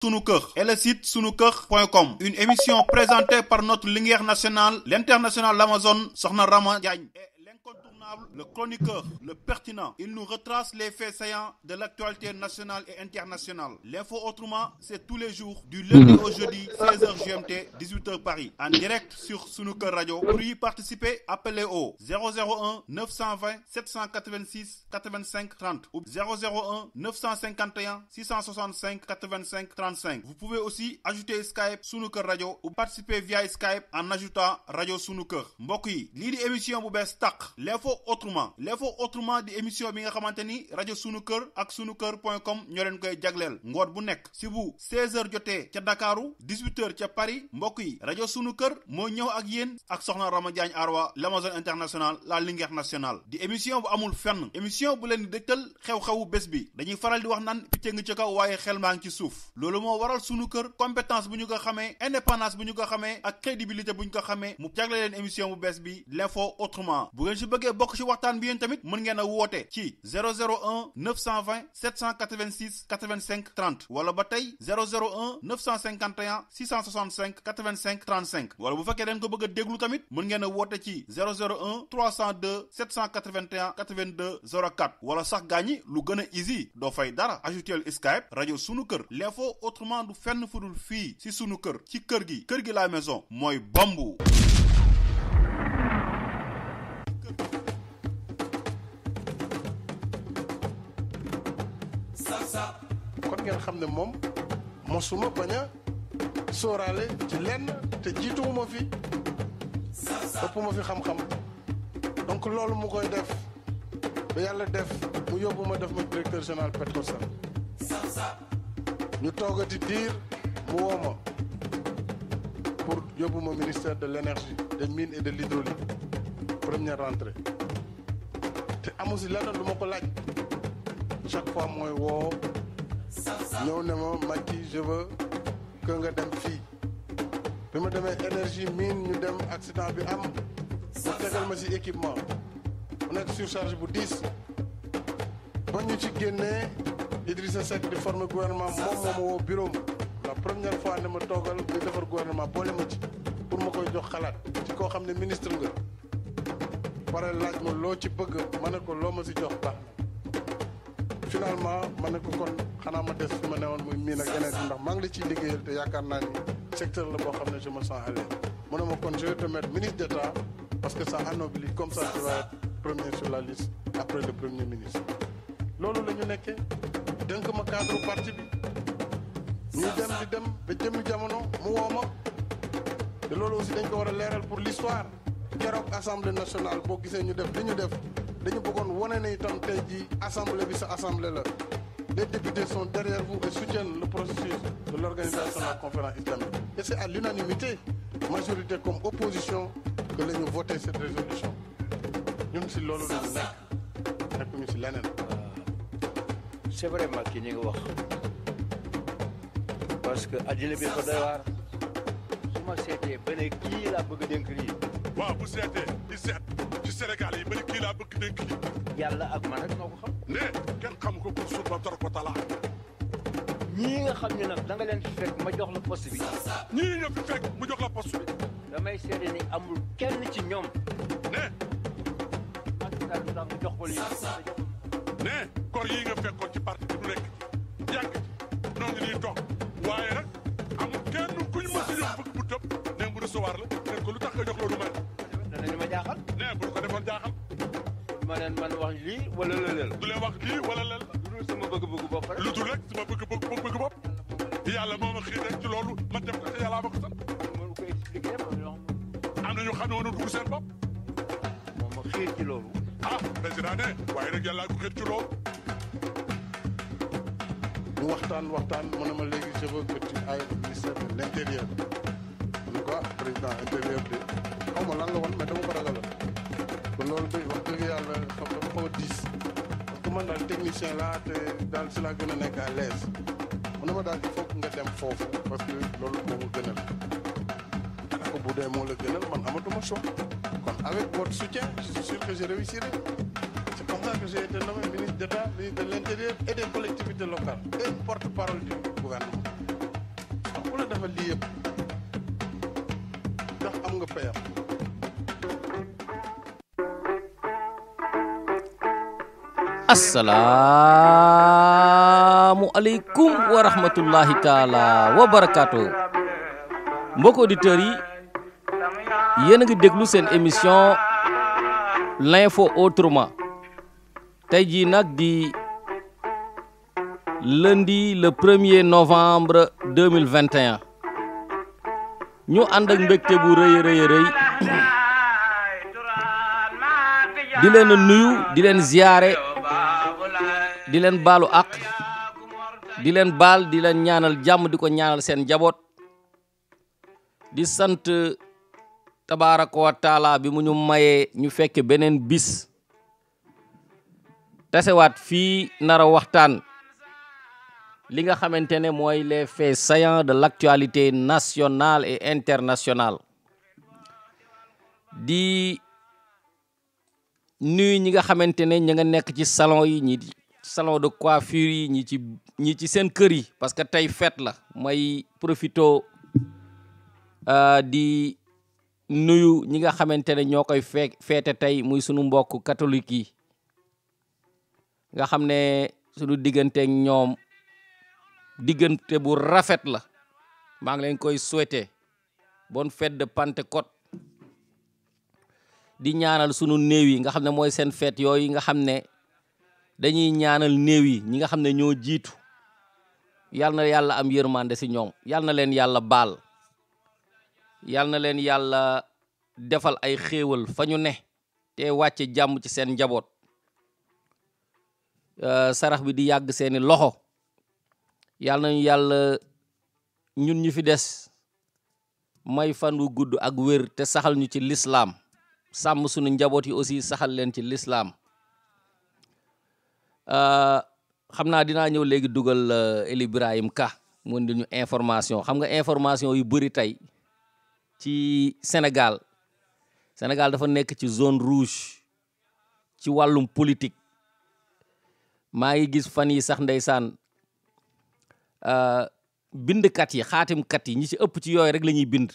Sunu Kër et le site sunukër.com, une émission présentée par notre lumière nationale, l'international l'Amazon, Sokhna Rama Diagne, et l'incontournable, le chroniqueur, le pertinent. Il nous retrace les faits saillants de l'actualité nationale et internationale. L'info autrement, c'est tous les jours, du lundi au jeudi, 16h GMT, 18h Paris, en direct sur Sunu Kër Radio. Pour y participer, appelez au 001 920 786 85 30 ou 001 951 665 85 35. Vous pouvez aussi ajouter Skype Sunu Kër Radio ou participer via Skype en ajoutant Radio Sunu Kër. Mbokk yi, lii di émission bu bees tàq, l'info autrement di émission bi nga xamante ni rajo Sunu Kër ak sunukër.com ñoo leen koy jagleel ngoot bu nekk si bu 16h jotee ca Dakaru 18h ca Paris. Mbokk yi, rajo Sunu Kër moo ñëw ak yéen ak Sokhna Rama Diagne Arwa, l'Amazon international, la lumière nationale. Di émission bu amul fenn, émission bu leen di dëgtal xew-xewu bés bi. Dañuy faral di wax naan picc nga ci kaw waaye xel maa ngi ci suuf. Loolu moo waral Sunu Kër compétence bu ñu ko xamee, indépendance bu ñu ko xamee ak crédibilité bu ñu ko xamee mu jagle leen émission bu bees bi l'info autrement. Bu ngeen si bëggee bokk ci waxtaan bi yéen tamit mën ngeen a woote ci 001 920 786 85 30 wala ba tey 001 951 665 85 35 wala bu fekkee dañ ko bëgg a déglu tamit mën ngeen a woote ci 001 302 781 82 04 wala sax gaañi lu gën a easy doo fay dara ajoutel Skype rajo Sunu Kër. L'info autrement du fenn fudul fii ci Sunu Kër, ci kër gi la maison mooy bambu. kon ngeen xam ne moom mosuma bañ a sóoraale ci lenn te jiituwuma fi ëpp ma fi xam-xam donc loolu mu koy def ba yàlla def mu yóbbu ma def ma directeur général Petrosen ñu toogati diir mu woo ma pour yóbbu ma ministère de l'énergie, des mines et de l'hydraulique première rentrée te amu si lenn lu ma ko laaj chaque fois mooy woo ñëw ne ma Macky je veux que nga dem fii bi ma demee énergie mine ñu dem accident bi am mu tegal ma si équipement mu nekk surcharge bu 10 ba ñu ci génnee Idrissa Seck di former gouvernement moom moo ma woo bureau la première fois ne ma toogal di defar gouvernement boole ma ci pour ma koy jox xalaat ci koo xam ne ministre nga pare laaj ma loo ci bëgg ma ne ko loo ma si jox baax finalement ma ne ko kon xanaa ma des fi ma newoon muy miin ak yeneen ndax maa ngi la ciy liggéeyal te yaakaar naa ni secteur la boo xam ne je me sens à l'aise mu ne ma kon je vais te mettre ministre d'État parce que ça anoblit comme ça tu vas être premier sur la liste après le premier ministre. loolu la ñu nekkee dénk ma cadre parti bi ñuy dem di dem ba jëmmi jamono mu woo ma te loolu aussi dañ ko war a leeral pour l'histoire keroog assemblée nationale boo gisee ñu def li ñu def dañu bëggoon wane ne itam tey jii assemblée bi sa assemblée la les députés sont derrière vous et soutiennent le processus de l'organisation de la conférence islamique et c'est à l'unanimité majorité comme opposition que la ñu voté cette résolution ñun si loolu la ñu nekk ñu si leneen. c'est vraiment kii ni nga wax parce que addina bi ko doy waar su ma seetee ba ne kii laa bëgg a dénk lii. waaw bu seetee di seet ci Sénégal yi ba ne kii laa bëgg dénk lii. yàlla ak man rek noo ko xam. ne kenn xam ko pour suuf ba tor ko talaa. ñii nga xam ne nag da nga leen fi fekk ma jox la poste bi. ñii nga fi fekk mu jox la poste bi. damay seede ni amul kenn ci ñoom. ne. en tout cas du tax nga jox ko lii. ne kor yii nga fekkoon ci parti bi du nekk yàgg noo ngi nii toog waaye nag amul kenn kuñ mës a jox bëgg bu tëb ne mu recevoir la ne ko lu tax nga jox loolu man. danañu ma jaaxal. ne bu ko defoon jaaxal. ma leen man wax lii wala lëleel. du leen wax lii wala lël. lu dul sama bëgg-bëgg bopp rek. lu dul rek sama bëgg bopp. yàlla moo ma xiir rek ci loolu ma def ko te yàlla ma ko sant. mënu ko expliquer am na ñu xam ne woon dugg seen bopp. moom ma xiir ci loolu. ah président ne waaye nag yàlla ko xiir ci loolu. ñu waxtaan mu ne ma léegi je veux que tu ailles au ministère de l'intérieur. en tout cas président intérieur bi xaw ma lan la woon mais dama ko ragaloon. kon loolu day wax dëgg yàlla xam dafa xaw a diis parce que man daal technicien laa te daal si laa gën a nekk à l'aise mu ne ma daal il faut que nga dem foofu parce que loolu moo ma gënal. ko bu dee moo la gënal man amatuma choix kon avec votre soutien je suis sûr que je réussirai. c'est comme ça que j'ai été nommé ministre d'État, ministre de l'Intérieur et des collectivités locales et porte-parole du gouvernement. defal lii yëpp ndax am nga payam. Assalamu alaikum wa rahmatullahi taala wa barakatuh. Mbokk auditeurs yi yéen a ngi déglu seen émission l'info autrement tey jii nag di lundi le 1er novembre 2021 ñu ànd ak mbégte bu rëy di leen nuyu di leen ziyaare di leen baalu àq di leen baal di leen ñaanal jàmm di ko ñaanal seen njaboot di sant tabaaraka wa taala bi mu ñu mayee ñu fekk beneen bis tasewaat fii nara waxtaan li nga xamante ne mooy les faits saillants de l'actualité nationale et internationale di nuyu ñi nga xamante ne ña nga nekk ci salon yi ñi salon de coiffure yi ñi ci seen kër yi parce que tey fête la may profito di nuyu ñi nga xamante ne ñoo koy feete tey muy sunu mbokk catholique yi nga xam ne sunu diggante ak ñoom diggante bu rafet la maa ngi leen koy souhaiter bonne fête de Pentecôte di ñaanal sunu néew yi nga xam ne mooy seen fête yooyu nga xam ne dañuy ñaanal néew yi ñi nga xam ne ñoo jiitu yal na yàlla am yërmande ci ñoom yal na leen yàlla baal yal na leen yàlla defal ay xéewal fa ñu ne te wàcce jàmm ci seen njaboot sarax bi di yàgg seeni loxo yal nañu yàlla ñun ñu fi des may fan wu gudd ak wér te saxal ñu ci lislaam sàmm sunu njaboot yi aussi saxal leen ci lislaam xam naa dinaa ñëw léegi dugal El Ibrahim Ka mu indi ñu information xam nga information yu bëri tey ci Sénégal dafa nekk ci zone rouge ci wàllum politique maa ngi gis fan yi sax ndeysaan bindkat yi xaatimkat yi ñi ci ëpp ci yooyu rek la ñuy bind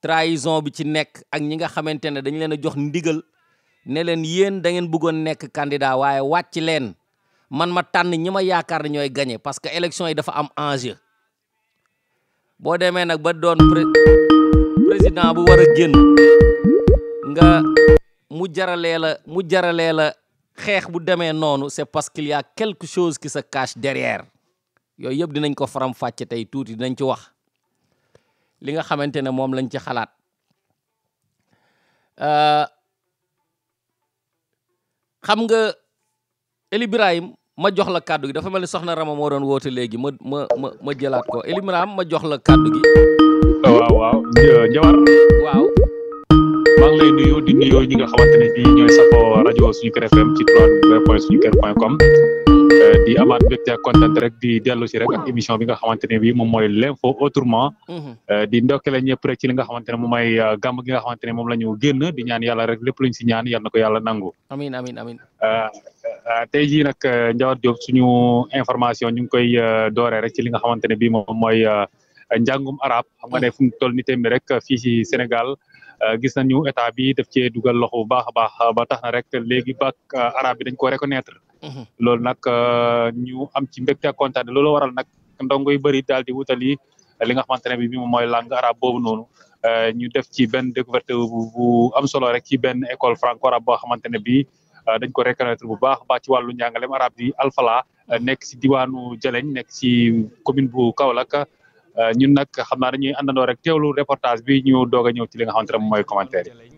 trahison bi ci nekk ak ñi nga xamante ne dañ leen a jox ndigal ne leen yéen da ngeen bëggoon nekk candidat waaye wàcc leen man ma tànn ñi ma yaakaar ne ñooy gagné parce que élection yi dafa am enjeu boo demee nag ba doon président bu war a génn nga mu jaralee la xeex bu demee noonu c'est parce qu'il y a quelque chose qui se cache derrière yooyu yëpp dinañ ko faram fàcce tey tuuti dinañ ci wax li nga xamante ne moom lañ ci xalaat xam nga El Ibrahim ma jox la kàddu gi dafa mel ni soxna Rama moo doon woote léegi ma jëlaat ko El Ibrahim ma jox la kàddu gi. waaw Njawar. waaw. maa ngi lay nuyu di nuyu ñi nga xamante ne bii ñooy safoo rajo Suñu Kër FM ci www.suñukër.com di amaat mbégte ak kontaan rek di dellu si rek ak émission bi nga xamante ne bii moom mooy l'info autrement. di ndokkale ñëpp rek ci li nga xamante ne moom mooy gàmm gi nga xamante ne moom la ñu génn di ñaan yàlla rek lépp luñ si ñaan yàlla na ko yàlla nangu. amiin amiin amiin. tey jii nag Ndiawar Diop suñu information ñu ngi koy dooree rek ci li nga xamante ne bii moom mooy njàngum arab xam nga ne fu mu toll nii tamit rek fii ci Sénégal. gis nañu état bi daf cee dugal loxo bu baax a baax ba tax na rek léegi bac arabe bi dañ ko reconnaître loolu nag ñu am ci mbégte ak kontaan loolu waral nag ndongo yu bëri daal di wutali li nga xamante ne bi moom mooy langue arabe boobu noonu ñu def ci benn découverte bu am solo rek ci benn école franco arabe boo xamante ne bii dañ ko reconnaître bu baax ci wàllu njàngalem arabe bi Alfala nekk si diwaanu Jaleñ nekk si commune bu Kaolack ñun nag xam naa dañuy àndandoo rek teewlu reportage bi ñu doog a ñëw ci li nga xamante ne mooy commentaire yi.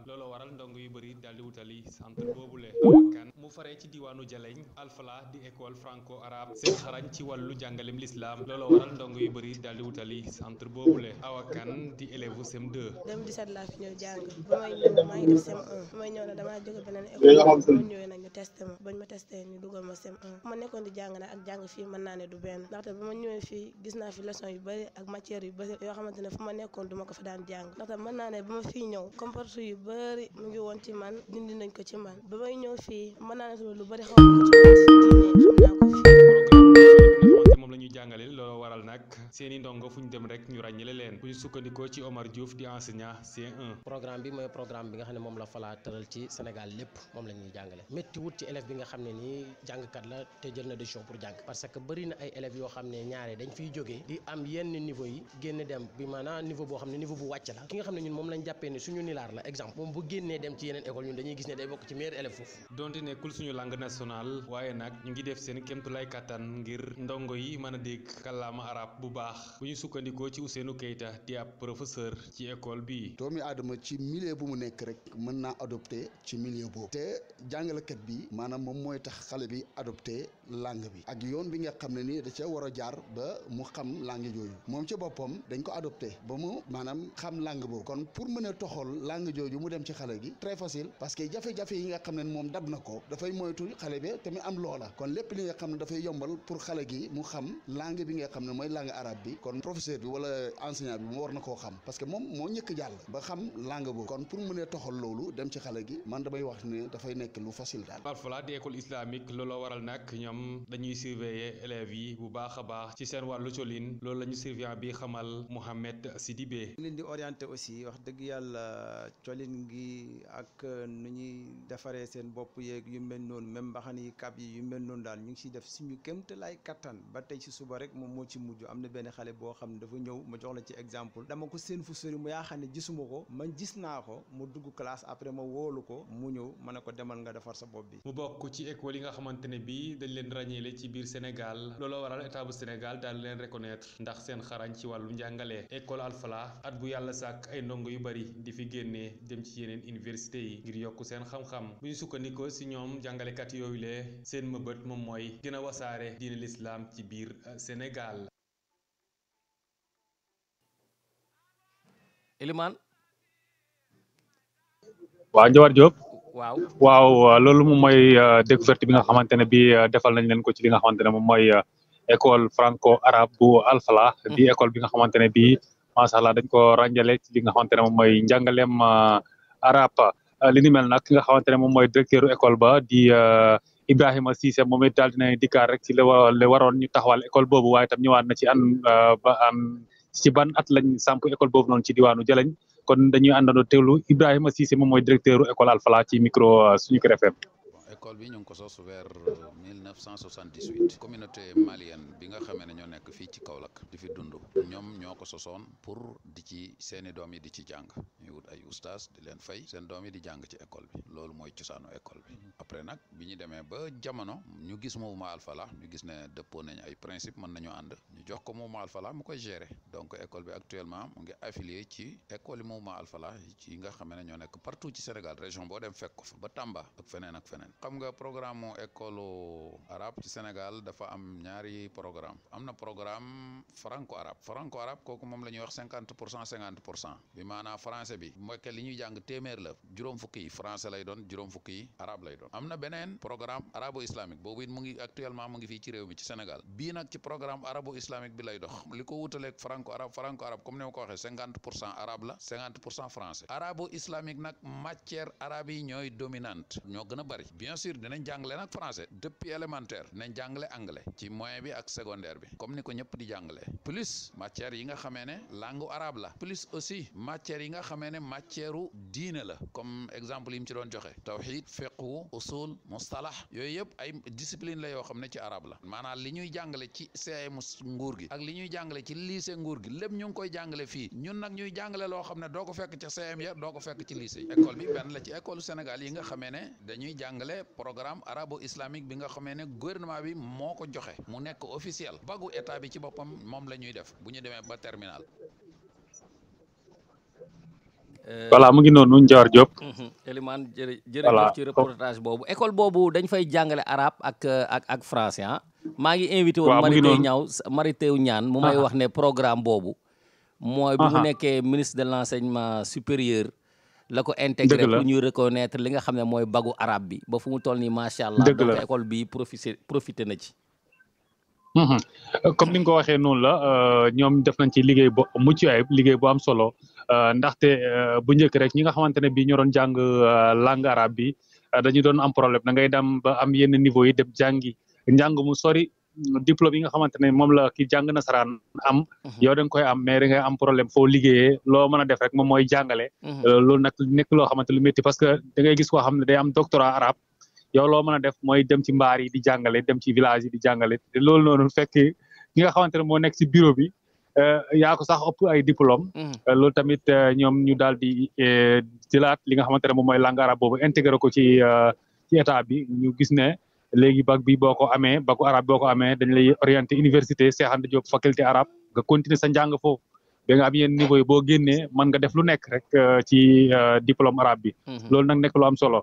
loolu waral ndongo yu bëri daal di wutali centre boobule kan mu faree ci diwaanu Jaleñ Alfala di école franco arabe seen xarañ ci wàllu jàngalem l'islam loolu waral ndongo yu bëri daal di wutali centre boobule awakan di élève CM2. 2017 laa fi ñëw jàng ba may ñëw maa ngi def CM1 ba may ñëw nag damaa jóge beneen école ba ma ñëwee nag ñu testé ma bañ ma testé ñu dugal ma CM1 ma nekkoon di jàng nag ak jàng fii mën naa ne du benn ndaxte ba ma ñëwee fii gis naa fi leçon yu bëri ak matière yu bëri yoo xamante ne fu ma nekkoon du ma ko fa daan jàng ndaxte mën naa ne ba ma fii ñëw comporte yu bëri mu ngi woon ci man dindi nañ ko ci man ba may ñëw fii mën naa ne lu bëri xaw ma ko ci man diine xam naa ko fii seeni ndongo fu ñu dem rek ñu ràññale leen bu ñu sukkandikoo ci Omar Diouf di enseignant C1. programme bi mooy programme bi nga xam ne moom la Fala tëral ci Sénégal lépp moom la ñuy jàngale métti wut ci élève bi nga xam ne nii jàngkat la te jël na décision pour jàng parce que bëri na ay élèves yoo xam ne ñaare dañ fiy jógee di am yenn niveau yi génn dem bi maanaam niveau boo xam ne niveau bu wàcc la ki nga xam ne ñun moom lañ jàppee ne suñu nilaar la exemple moom bu génnee dem ci yeneen école ñun dañuy gis ne day bokk ci meilleur élève foofu. donte nekkul suñu langue nationale waaye nag ñu ngi def seen kéemtulaay kattan ngir ndongo yi mën a dégg kàllaama arab bu baax bu ñu sukkandikoo ci Ousseynou Keita di ab professeur ci école bi. doomi aadama ci milieu bu mu nekk rek mën naa adopté ci milieu boobu te jàngalekat bi maanaam moom mooy tax xale bi adopté langue bi ak yoon bi nga xam ne ni da ca war a jaar ba mu xam langue jooju moom ci boppam dañ ko adopté ba mu maanaam xam langue boobu kon pour mën a toxal langue jooju mu dem ci xale gi très facile parce que jafe-jafe yi nga xam ne moom dab na ko dafay moytu xale bi tamit am loola kon lépp li nga xam ne dafay yombal pour xale gi mu xam langue bi nga xam ne mooy langue arabe bi kon professeur bi wala enseignant bi mu war na koo xam parce que moom moo ñëkk jàll ba xam langue boobu kon pour mën a toxal loolu dem ci xale gi man damay wax ne dafay nekk lu facile daal. Al-Falah di école islamique looloo waral nag ñoom dañuy surveiller élèves yi bu baax a baax ci seen wàllu colin loolu la ñu surveillant bi xamal Mohamed Sidibé. leen di orienté aussi wax dëgg yàlla colin gi ak nu ñuy defaree seen bopp yeeg yu mel noonu même mbaxan yi kab yi yu mel noonu daal ñu ngi siy def suñu kéemtalaay kattan ba tey si suba rek moom moo ci mujj am na benn xale boo xam ne dafa ñëw ma jox la ci exemple dama ko seen fu sori mu yaa xam ne gisuma ko man gis naa ko mu dugg classe après ma woolu ko mu ñëw ma ne ko demal nga defar sa bopp bi. mu bokk ci école yi nga xamante ne bii dañ leen ràññeele ci biir Sénégal looloo waral état bu Sénégal daal leen reconnaître ndax seen xarañ ci wàllu njàngale école Al-Falah at bu yàlla sàkk ay ndongo yu bari di fi génnee dem ci yeneen université yi ngir yokk seen xam-xam bu ñu sukkandikoo si ñoom jàngalekat yooyu le seen mëbët moom mooy gën a wasaare diine l'islam ci biir Sénégal. Eliman. waaw Ndiawar Diop. waaw loolu moom mooy découverte bi nga xamante ne bi defal nañ leen ko ci li nga xamante ne moom mooy école franco arabe bu Al-Falah di école bi nga xamante ne bi macha allah dañ ko ràññale ci li nga xamante ne moom mooy njàngaleem arabe li ni mel nag ki nga xamante ne moom mooy directeur école ba di Ibrahima Cissé moom it daal dina dikkaat rek ci la waroon ñu taxawal école boobu waaye tam ñëwaat na ci ci ban at lañ samp école boobu noonu ci diwaanu Jalañ kon dañuy àndandoo teewlu Ibrahima Cissé moom mooy directeur école Al-Falah ci micro suñu Kër FM. école bi ñu ngi ko sos vers 1978 communauté malienne bi nga xamee ne ñoo nekk fii ci Kaolack di fi dund ñoom ñoo ko sosoon pour di ci seeni doom yi di ci jàng ñu wut ay oustaz di leen fay seen doom yi di jàng ci école bi loolu mooy cosaanu école bi après nag bi ñu demee ba jamono ñu gis mouvement Al-Falah ñu gis ne dëppoo nañ ay principe mën nañu ànd ñu jox ko mouvement Al-Falah mu koy gérer donc école bi actuellement mu ngi affilié ci école yi mouvement Al-Falah ci nga xamee ne ñoo nekk partout ci Sénégal région boo dem fekk ko fa ba Tamba ak feneen ak feneen. xam nga programme école arabe ci Sénégal dafa am ñaari programme am na programme franco arabe kooku moom la ñuy wax 50% bi maanaam français bi mooy que li ñuy jàng téeméer la juróom fukki yi français lay doon juróom fukki yi arabe lay doon am na beneen programme arabo islamique boobu it mu ngi actuellement mu ngi fii ci réew mi ci Sénégal bii nag ci programme arabo islamique bi lay dox li ko wutaleeg franco arabe comme ni ma ko waxee 50% arabe la 50% français arabo islamique nag matière arabe yi ñooy dominante ñoo gën a bari bien sûr dinañ jàngale nag français depuis élémentaire dinañ jàngale anglais ci moyen bi ak secondaire bi comme ni ko ñëpp di jàngale plus matière yi nga xamee ne langue arabe la plus aussi matière yi nga xamee ne matière u diine la comme exemple yi mu ci doon joxe tawhid fiqhu usul mustalah yooyu yëpp ay discipline la yoo xam ne ci arabe la maanaam li ñuy jàngale ci CM nguur gi ak li ñuy jàngale ci lycée nguur gi lépp ñu ngi koy jàngale fii ñun nag ñuy jàngale loo xam ne doo ko fekk ca CM ya doo ko fekk ci lycée yi école bi benn la ci école Sénégal yi nga xamee ne dañuy jàngale programme arabo islamique bi nga xamee ne gouvernement bi moo ko joxe mu nekk officiel bagu état bi ci boppam moom la ñuy def bu ñu demee ba terminal. voilà mu ngi noonu Ndiawar Diop. Elimane jërëjëf ci reportage boobu école boobu dañ fay jàngale arabe ak français ah. maa ngi invité woon Mary Teuw Niane mu may wax ne programme boobu. mooy bi mu nekkee ministre de l'enseignement supérieur. la ko intégré pour ñu reconnaître li nga xam ne mooy bagu arabe bi ba fu mu toll nii macha allah. donc école bi profité na ci. comme ni nga ko waxee noonu la ñoom def nañ ci liggéey bu mucc ayib liggéey bu am solo ndaxte bu njëkk rek ñi nga xamante ne bii ñoo doon jàng langue arabe bi dañu doon am problème da ngay dem ba am yenn niveau yi dem jàngi njàng mu sori diplôme yi nga xamante ne moom la ki jàng nasaraan am yow da nga koy am mais da ngay am problème foo liggéeyee loo mën a def rek moom mooy jàngale loolu nag nekk loo xamante lu métti parce que da ngay gis koo xam ne day am doctorat arabe yow loo mën a def mooy dem ci mbaar yi di jàngale dem ci village yi di jàngale te loolu noonu fekk ki nga xamante ne moo nekk ci bureau bi yaa ko sax ëpp ay diplôme loolu tamit ñoom ñu daal di jëlaat li nga xamante ne moom mooy langue arabe boobu intégré ko ci état bi ñu gis ne léegi bac bi boo ko amee bacu arabe boo ko amee dañ lay orienté université Cheikh Anta Diop faculté arabe nga continuer sa njàng foofu ba nga am yenn niveau yi boo génnee mën nga def lu nekk rek ci diplôme arabe bi loolu nag nekk lu am solo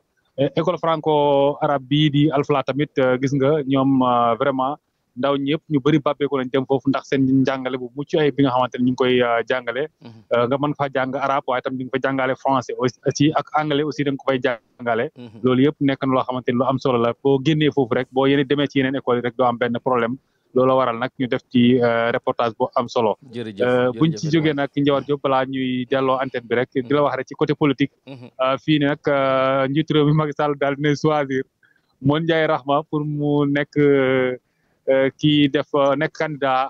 école franco arabe bii di Alfala tamit gis nga ñoom vraiment ndaw ñëpp ñu bëri bàbbeeku lañ dem foofu ndax seen njàngale bu mucc ay bi nga xamante ne ñu ngi koy jàngale nga mën faa jàng arabe waaye tam di nga fa jàngale français aussi ak anglais aussi da nga ko fay jàngale loolu yëpp nekk na loo xamante ne lu am solo la boo génnee foofu rek boo yéene demee ci yeneen école yi rek doo am benn problème loolu waral nag ñu def ci reportage bu am solo buñ ci jógee nag Ndiawar Diop balaa ñuy delloo antenne bi rek di la wax rek ci côté politique fii ne nag njiitu réew mi Macky Sall daal dina choisir Mon Ndiaye Rahma pour mu nekk kii def nekk candidat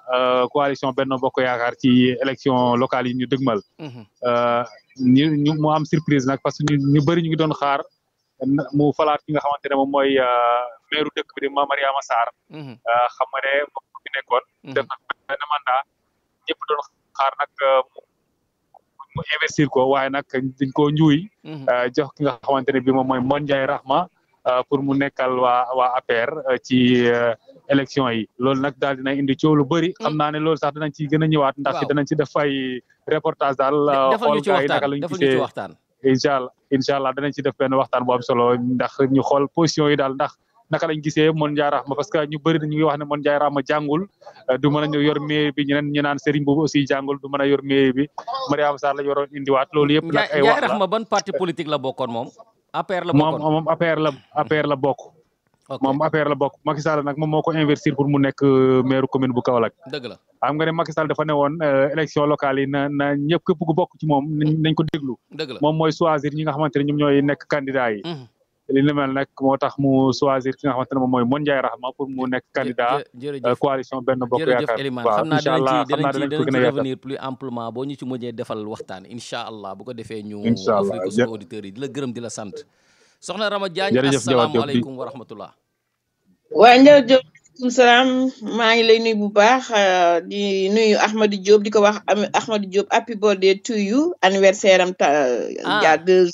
coalition Benno Bokk Yaakaar ci élection locale yi ñu dëgmal ñu mu am surprise nag parce que ñu bëri ñu ngi doon xaar mu falaat ki nga xamante ne moom mooy maire dëkk bi di Mame Mariama Sarr xam nga ne moom fi nekkoon def na benn mandat ñëpp doon xaar nag mu investir ko waaye nag dañ koo njuuy jox ki nga xamante ne bi moom mooy Mon Ndiaye Rahma pour mu nekkal waa APR ci élection yi loolu nag daal dina indi coow lu bëri xam naa ne loolu sax dinañ ci gën a ñëwaat ndax dinañ ci def ay reportage daal xool gars yi naka lañ gisee incha allah danañ ci def benn waxtaan bu am solo ndax ñu xool position yi daal ndax naka lañ gisee Mon Ndiaye Rahma parce que ñu bëri dañu ngi wax ne Mon Ndiaye Rahma jàngul du mën a yor mairie bi ñeneen ñu naan Serigne boobu aussi jàngul du mën a yor mairie bi Mariama Sarr lañu waroon indiwaat loolu yëpp nag ay wax la Ndiaye Rahma ban parti politique la bokkoon moom APR la bokkoon moom APR la bokk moom APR la bokk Macky Sall nag moom moo ko investir pour mu nekk maire commune bu Kaolack dëgg la xam nga ne Macky Sall dafa ne woon élection locale yi na ñëpp képp ku bokk ci moom nañ ko déglu dëgg la moom mooy choisir ñi nga xamante ne ñoom ñooy nekk candidat yi li ni mel nag moo tax mu choisir ki nga xamante ne moom mooy Mon Ndiaye Rahma pour mu nekk candidat coalition Benno Bokk Yaakaar waaw incha allah xam naa dinañ ci revenir plus amplement boo ñu ci mujjee defal waxtaan incha allah bu ko defee ñu Afrique suñu auditeurs yi di la gërëm di la sant soxna Rama Diagne asalaamaaleykum wa rahmatullah waa Ndiaw Diop aleykum salaam maa ngi lay nuyu bu baax di nuyu Ahmadou Diop di ko wax Ahmadou Diop happy birthday to you anniversaire am y a 2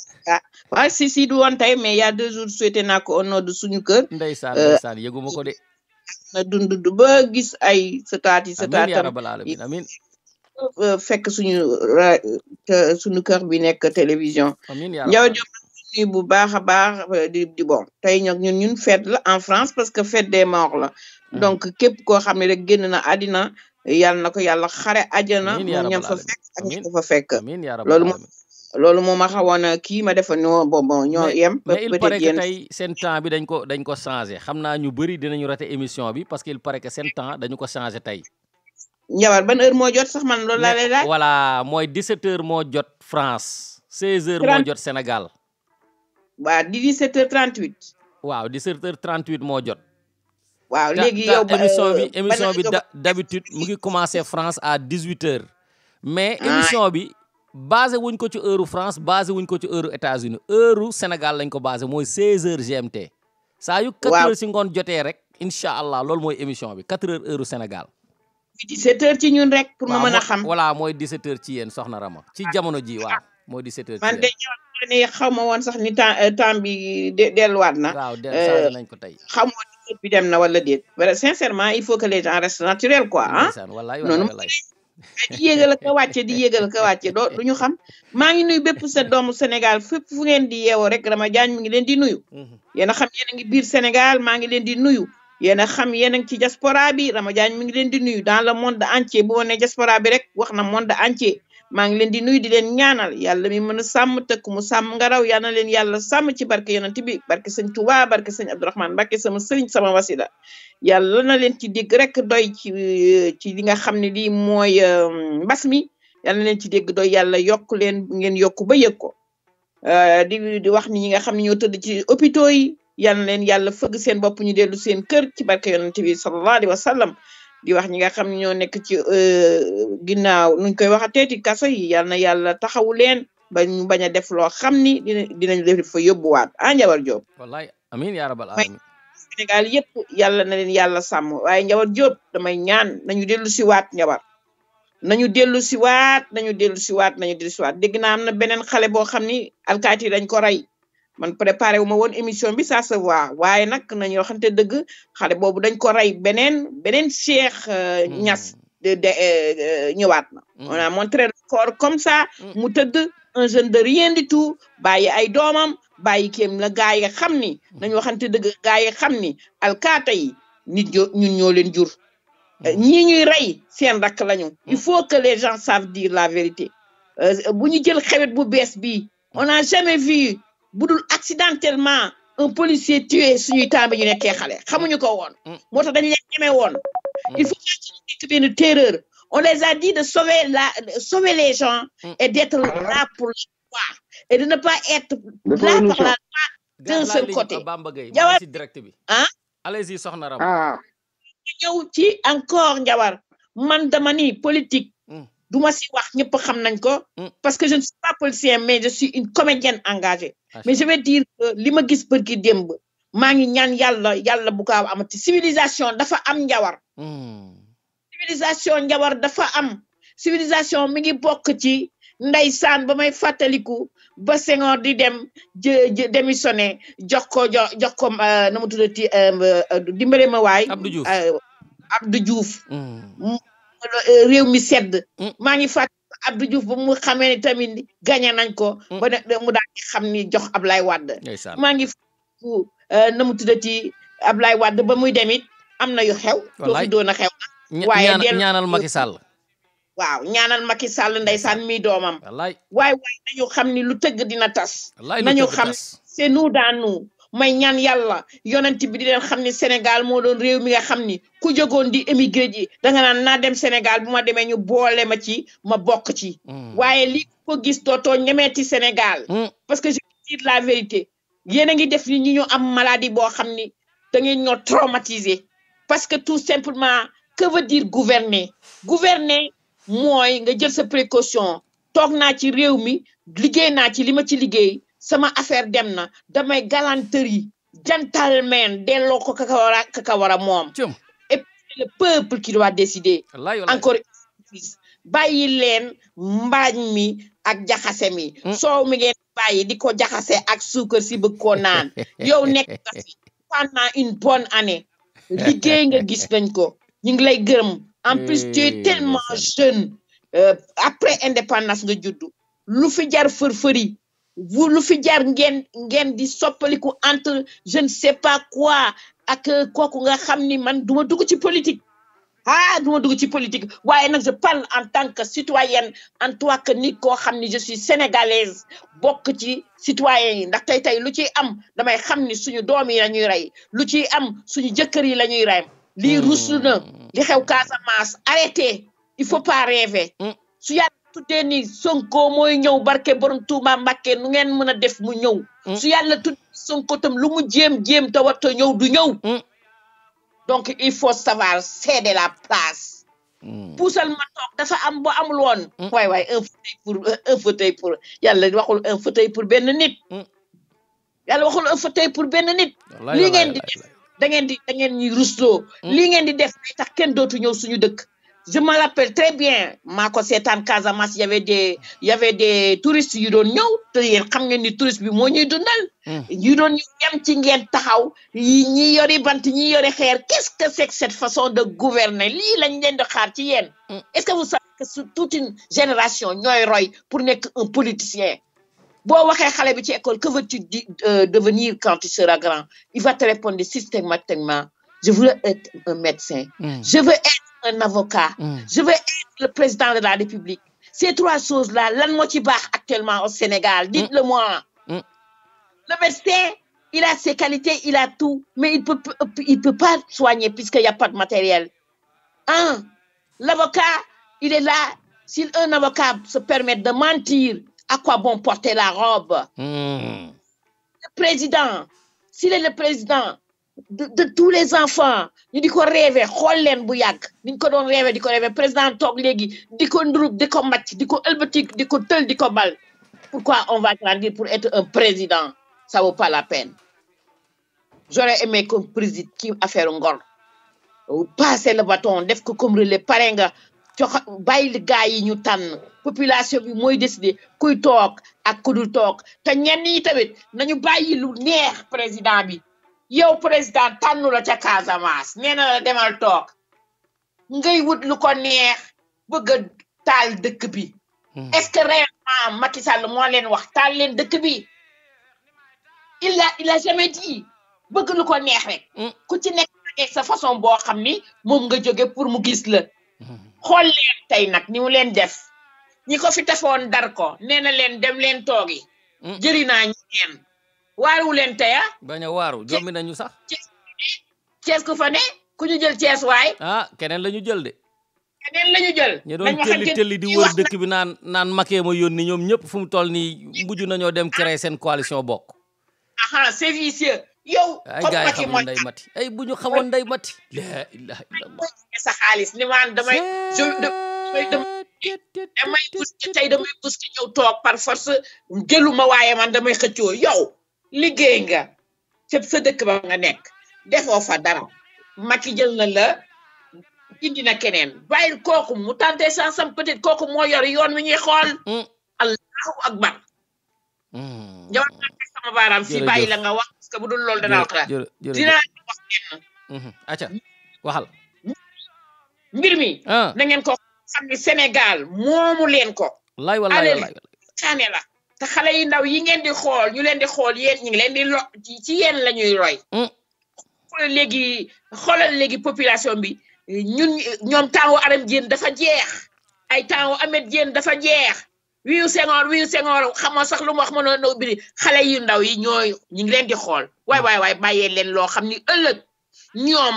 waaw si du woon tey mais y a 2 jours souhaité naa ko au nom de suñu kër ndeysaan yëguma ko de na dund ba gis ay sëtaatam amiin fekk suñu kër bi nekk télévision Ndiaw Diop nuyu bu baax a baax di bon tey nag ñun fête la en France parce que fête des morts la donc képp koo xam ne rek génn na àddina yàlla na ko yàlla xare àjjana moom ñam fa fekk ak ñi ko fa fekk loolu moom ma xawoon kii ma defa ñoo yem mais il paraît que tey seen temps bi dañ ko changé xam naa ñu bëri dinañu raté émission bi parce que il paraît que seen temps dañu ko changé tey Njawar ban heure moo jot sax man loolu laa lay laaj voilà mooy 17h moo jot France 16h moo jot Sénégal waaw di 17h38 waaw 17h38 moo jot waaw léegi yow émission bi d'habitude mu ngi commencé France à 18h mais émission bi basé wuñ ko ci heure France basé wuñ ko ci heure États-Unis heure Sénégal lañ ko basé mooy 16h GMT saa yu 4h si ngoon jotee rek incha allah loolu mooy émission bi 4h heure Sénégal 17h ci ñun rek pour ma mën a xam voilà mooy 17h ci yéen soxna Rama ci jamono ji waaw mooy 17h ci man de ne xaw ma woon sax ni temps bi delluwaat na waaw delluwaat nañ ko tey xaw ma woon bi dem na wala déet sincèrement il faut que les gens restent naturels quoi noonu di yéegal ka wàcce doo du ñu xam maa ngi nuyu bépp sa doomu Sénégal fépp fu ngeen di yeewoo rek Rama Diagne mi ngi leen di nuyu yéen a xam yéen a ngi biir Sénégal maa ngi leen di nuyu yéen a xam yéen a ngi ci diaspora bi Rama Diagne mi ngi leen di nuyu dans le monde entier bu ma nee diaspora bi rek wax na monde entier maa ngi leen di nuyu di leen ñaanal yàlla mi mën a sàmm tëkk mu sàmm nga raw yal na leen yàlla sàmm ci barke yonent bi barke sëñ Touba barke sëñ Abdourahmane Mbacké sama sëriñ sama wasila yàlla na leen ci dégg rek doy ci li nga xam ne lii mooy mbas mi yal na leen ci dégg doy yàlla yokk leen ngeen yokk ba yëg ko di wax ni ñi nga xam ne ñoo tëdd ci hôpitaux yi yal na leen yàlla fëgg seen bopp ñu dellu seen kër ci barke yonent bi sallallahu alayhi wa sallam di wax ñi nga xam ne ñoo nekk ci ginnaaw nuñ koy waxatee ci kaso yi yal na yàlla taxawu leen ba ñu bañ a def loo xam ni dinañ def fa yóbbuwaat Njawar Diop. wallahi amiin yaa rabbal alamin. Sénégal yëpp yàlla na leen yàlla sàmm waaye Njawar Diop damay ñaan nañu dellu si waat Njawar nañu dellu si waat dégg naa am na beneen xale boo xam ni alkaati dañ ko rey man préparé wu ma woon émission bi ça se voit waaye nag nañu waxante dëgg xale boobu dañ ko rey beneen Cheikh Niass ñëwaat na on a montré le corps comme ça mu tëdd un jeune de rien du tout bàyyi ay doomam bàyyi kéem la gaa yi xam ni nañu waxante dëgg gaa yi xam ni alkaata yi ñun ñoo leen jur ñii ñuy rey seen rakk lañu il faut que les gens savent dire la vérité bu ñu jël xewet bu bees bi on n'a jamais vu budul accidentellement un policier tué suñuy temps bi ñu nekkee xale xamuñu ko woon moo tax dañ leen ñeme woon il faut que ñu nekk benn terreur on les a dit de sauver les gens et d'être là pour la loi et de ne pas être là par la loi d'un seul côté Njawar direct bi ah allez-y soxna Rama ñëw ci encore Njawar man dama ni politique duma si wax ñëpp xam nañ ko parce que je ne suis pas policier mais je suis une comédienne engagée mais je vais dire que li ma gis bërki démb maa ngi ñaan yàlla bu ko amati civilisation dafa am Njawar civilisation Njawar dafa am civilisation mi ngi bokk ci ndeysaan ba may fàttaliku ba Senghor di dem démissionné jox ko na mu tuddati dimbale ma waay Abdou Diouf réew mi sedd maa ngi fàttaliku Abdou Diouf ba mu xamee ni tamit gagné nañ ko ba mu daal di xam ni jox Ablaye Wade maa ngi fàttaliku na mu tuddati Ablaye Wade ba muy demit am na yu xew doofi doon a xew waaye ñaanal Macky Sall waaw ñaanal Macky Sall ndeysaan mi doomam waaye nañu xam ni lu tëgg dina tas nañu xam c'est nous dans nous may ñaan yàlla yonent bi di leen xam ni Sénégal moo doon réew mi nga xam ni ku jógoon di émigré ji danga naan naa dem Sénégal bu ma demee ñu boole ma ci ma bokk ci waaye li ko gis dootoo ñemeeti Sénégal parce que je veux dire la vérité yéen a ngi def ni ñu am maladie boo xam ni da ngeen ñoo traumatiser parce que tout simplement que veut dire gouverner mooy nga jël sa précaution toog naa ci réew mi liggéey naa ci li ma ci liggéey sama affaire dem na damay galanterie gentleman delloo ko kaka war a moom et puis le peuple qui doit décider encore bàyyi leen mbaañ mi ak jaxase mi soow mi ngeen bàyyi di ko jaxase ak suukar si bëgg koo naan yow nekk nga fi pendant une bonne année liggéey nga gis nañ ko ñu ngi lay gërëm en plus tu es tellement jeune après indépendance nga juddu lu fi jar fërfëri lu fi jar ngeen di soppaliku entre je ne sais pas quoi ak kooku nga xam ni man duma dugg ci politique waaye nag je parle en tant que citoyenne en tant que nit koo xam ni je suis sénégalaise bokk ci citoyen yi ndax tey lu ciy am damay xam ni suñu doom yi la ñuy rey lu ciy am suñu jëkkër yi la ñuy rey lii ruslu na li xew Casamance arrêtez il faut pas rêver su yàlla tuddee ni Sonko mooy ñëw barke borom Touba Mbacké nu ngeen mën a def mu ñëw su yàlla tuddee Sonko tam lu mu jéem te warta ñëw du ñëw donc il faut savoir céder la place puusal ma toog dafa am boo amul woon waay un fauteuil pour yàlla waxul un fauteuil pour benn nit lii ngeen di def da ngeen ñuy rusloo lii ngeen di def day tax kenn dootu ñëw suñu dëkk je me rappelle très bien maa ko seetaan Casamance y avait des touristes yu doon ñëw te yéen xam ngeen ni touriste bi moo ñuy dundal yu doon ñu yem ci ngeen taxaw ñi yori bant ñi yori xeer qu'est-ce que c'est que cette façon de gouverner lii lañ leen di xaar ci yéen est-ce que vous savez que toute une génération ñooy roy pour nekk un politicien boo waxee xale bi ci école que veux-tu devenir quand tu seras grand il va te répondre systématiquement je veux être un médecin je veux être un avocat je veux être le président de la République ces trois choses-là lan moo ci baax actuellement au Sénégal dites-le-moi le médecin il a ses qualités il a tout mais il peut pas soigner puisqu'il y a pas de matériel l'avocat il est là si un avocat se permet de mentir à quoi bon porter la robe le président s'il est le président de tous les enfants ñu di ko rêver xool leen bu yàgg niñ ko doon rêver di ko rêver président toog léegi di ko ndurub di ko màcc di ko ëlbatik di ko tël di ko bal pourquoi on va grandir pour être un président ça vaut pas la peine j'aurais aimé comme président ki affaire ngor passer le bâton def ko comme relais pare nga jox bàyyi gars yi ñu tànn population bi mooy décider kuy toog ak ku dul toog te ñenn ñi tamit nañu bàyyi lu neex président bi yow président tànnu la ca Casamance nee na la demal toog ngay wut lu ko neex bëgg a taal dëkk bi est-ce que réellement Macky Sall moo leen wax taal leen dëkk bi il a jamais dit bëgg lu ko neex rek ku ci nekk ak sa façon boo xam ni moom nga jóge pour mu gis la xool leen tey nag ni mu leen def ñi ko fi tefoon dar ko nee na leen dem leen toogi jëri naa ñeen waaru leen tey bañ a waaru jommi nañu sax Thiès ku fa ne ku ñu jël Thiès waay keneen la ñu jël de keneen la ñu jël ñu doon tëlli di wër dëkk bi naan Macky ma yónni ñoom ñëpp fu mu toll nii mujj nañoo dem créer seen coalition bokk c'est vicieux yow ay gars yi xamoon nday mati ay bu ñu xamoon nday mati la ilaha illallah sa xaalis ni maan damay bus ki ñëw toog par force jëluma waaye man damay xëccoo yow liggéey nga cëp sa dëkk ba nga nekk defoo fa dara Macky jël na la indi na keneen bàyyil kooku mu tante sansam peut-être kooku moo yor yoon wi ñuy xool allahu akbar ñëw sama baaraam fii bàyyi la nga wax parce que bu dul loolu dana wax dinaa wax kenn acca waxal mbir mi na ngeen ko xam ni Sénégal moomu leen ko wallaay kaane la te xale yi ndaw yi ngeen di xool ñu leen di xool yéen ñu ngi leen di ci yéen la ñuy roy xoolal léegi population bi ñoom temps wu Aram Diène dafa jeex ay temps wu Ahmed Diène dafa jeex wiiw Senghor xamoo sax lu mu wax mënoon na ubbi xale yu ndaw yi ñu ngi leen di xool waay bàyyee leen loo xam ni ëllëg ñoom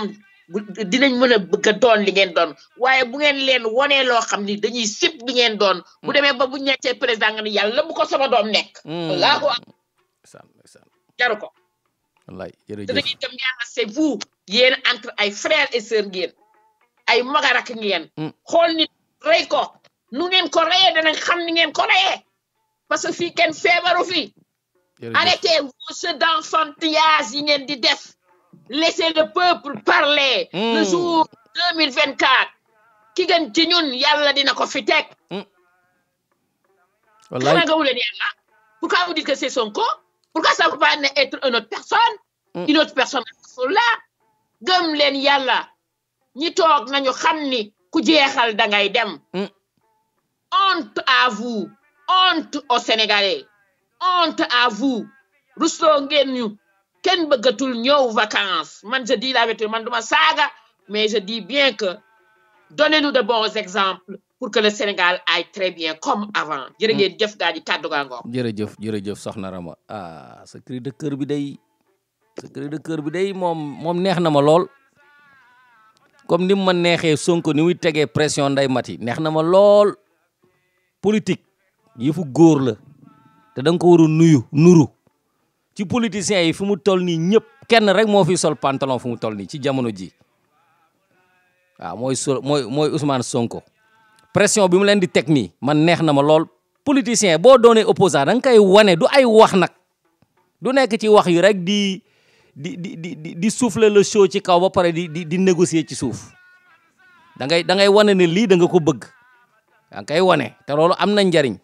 dinañ mën a bëgg a doon li ngeen doon waaye bu ngeen leen wonee loo xam ni dañuy sip li ngeen doon bu demee ba bu ñettee président nga ni yàlla bu ko sama doom nekk allahu jaru ko wallaay jërëjëf te dañuy dem yàlla c'est vous yéen entre ay frères et sœurs ngeen ay magarak ngeen xool nit rey ko nu ngeen ko reyee danañ xam ni ngeen ko reyee parce que fii kenn feebaru fi arrêtez vos jeux d'enfantillage yi ngeen di def laissez le peuple parler le jour 2024 ki gën ci ñun yàlla dina ko fi teg xanaa nga wuleen yàlla pourquoi vous dites que c'est Sonko pourquoi ça peut pas être une autre personne là gëm leen yàlla ñi toog nañu xam ni ku jeexal da ngay dem honte à vous honte aux Sénégalais honte à vous rusloo ngeen ñu kenn bëggatul ñëw vacances man je dis la vérité man duma saaga mais je dis bien que donnez-nous de bons exemples pour que le Sénégal aille très bien comme avant jërë ngeen jëf gaa ji kàddu gaa ngoog jërëjëf soxna Rama sa cri de cœur bi day moom neex na ma lool comme ni mu ma neexee Sonko ni muy tegee pression Ndeye Mati neex na ma lool politique yëfu góor la te da nga ko war a nuru ci politiciens yi fu mu toll nii ñëpp kenn rek moo fi sol pantalon fu mu toll nii ci jamono ji waaw mooy Ousmane Sonko pression bi mu leen di teg nii man neex na ma lool politicien boo doonee opposant da nga koy wane du ay wax nag du nekk ci wax yu rek di souffler le show ci kaw ba pare di négocier ci suuf da ngay wane ne lii da nga ko bëgg da nga koy wane te loolu am na njariñ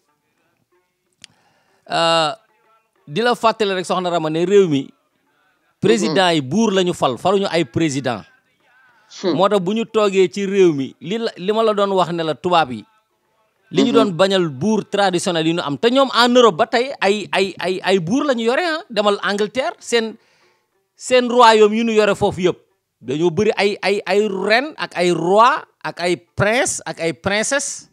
di la fàttali rek soxna Rama ne réew mi président yi buur lañu faluñu ay président moo tax bu ñu toogee ci réew mi li ma la doon wax ne la tubaab yi li ñu doon bañal buur traditionnel yi ñu am te ñoom en Europe ba tey ay buur la ñu yore demal Angleterre seen royaume yu ñu yore foofu yëpp dañoo bëri ay reine ak ay roi ak ay prince ak ay princesse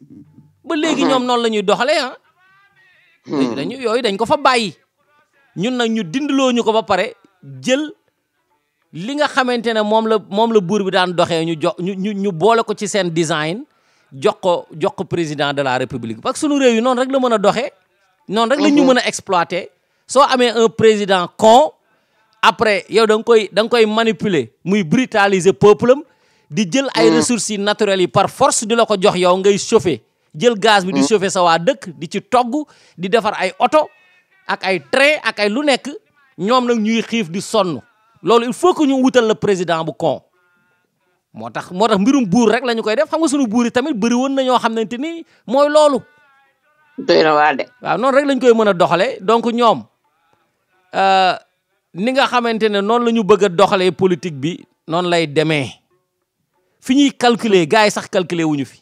ba léegi ñoom noonu la ñuy doxalee yooyu dañ ko fa bàyyi ñun nag ñu dindiloo ñu ko ba pare jël li nga xamante ne moom la buur bi daan doxee ñu boole ko ci seen design jox ko président de la république parce que sunu réew yi noonu rek la mën a doxee noonu rek la ñu mën a exploiter soo amee un président con après yow da nga koy manipuler muy brutaliser peuple am di jël ay ressources yi naturelles yi par force di la ko jox yow ngay chauffer jël gaz bi di chauffer sa waa dëkk di ci togg di defar ay oto ak ay train ak ay lu nekk ñoom nag ñuy xiif di sonn loolu il faut que ñu wutal la président bu con moo tax mbirum buur rek la ñu koy def xam nga sunu buur yi tamit bëri woon na ñoo xamante ni mooy loolu. doy na waar de. waaw noonu rek lañ koy mën a doxalee donc ñoom ni nga xamante ne noonu la ñu bëgg a doxalee politique bi noonu lay demee fi ñuy calculer gars yi sax calculer wuñu fi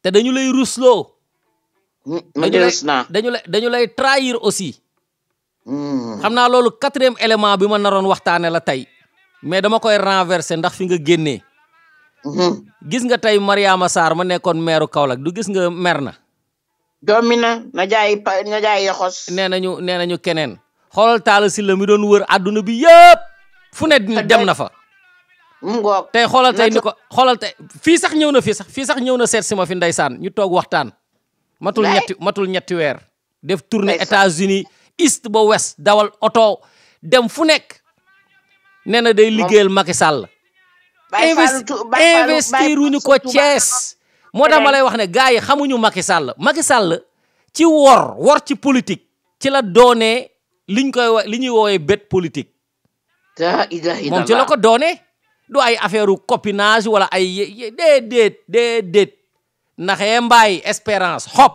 te dañu lay rusloo. dañu lay trahir aussi. xam naa loolu 4e élément bi ma naroon waxtaane la tey mais dama koy renverser ndax fi nga génnee. gis nga tey Mariama Sarr ma nekkoon maire Kaolack du gis nga mer na. doomi na jaay yoxos. nee nañu keneen. xoolal Talla Sylla mi doon wër àdduna bi yëpp fu ne dem na fa. tey xoolal tey ni ko xoolal tey fii sax ñëw na seet si ma fi ndeysaan ñu toog waxtaan. matul ñetti weer. def tournée États-Unis East ba West dawal oto dem fu nekk. nee na day liggéeyal Macky Sall. investir wuñu ko Thiès. moo tax ma lay wax ne gars yi xamuñu Macky Sall. Macky Sall ci wor ci politique ci la doonee li ñuy woowee bête politique. moom ci la ko doonee. du ay affaire copinage wala ay déedéet naxee mbaay espérance xob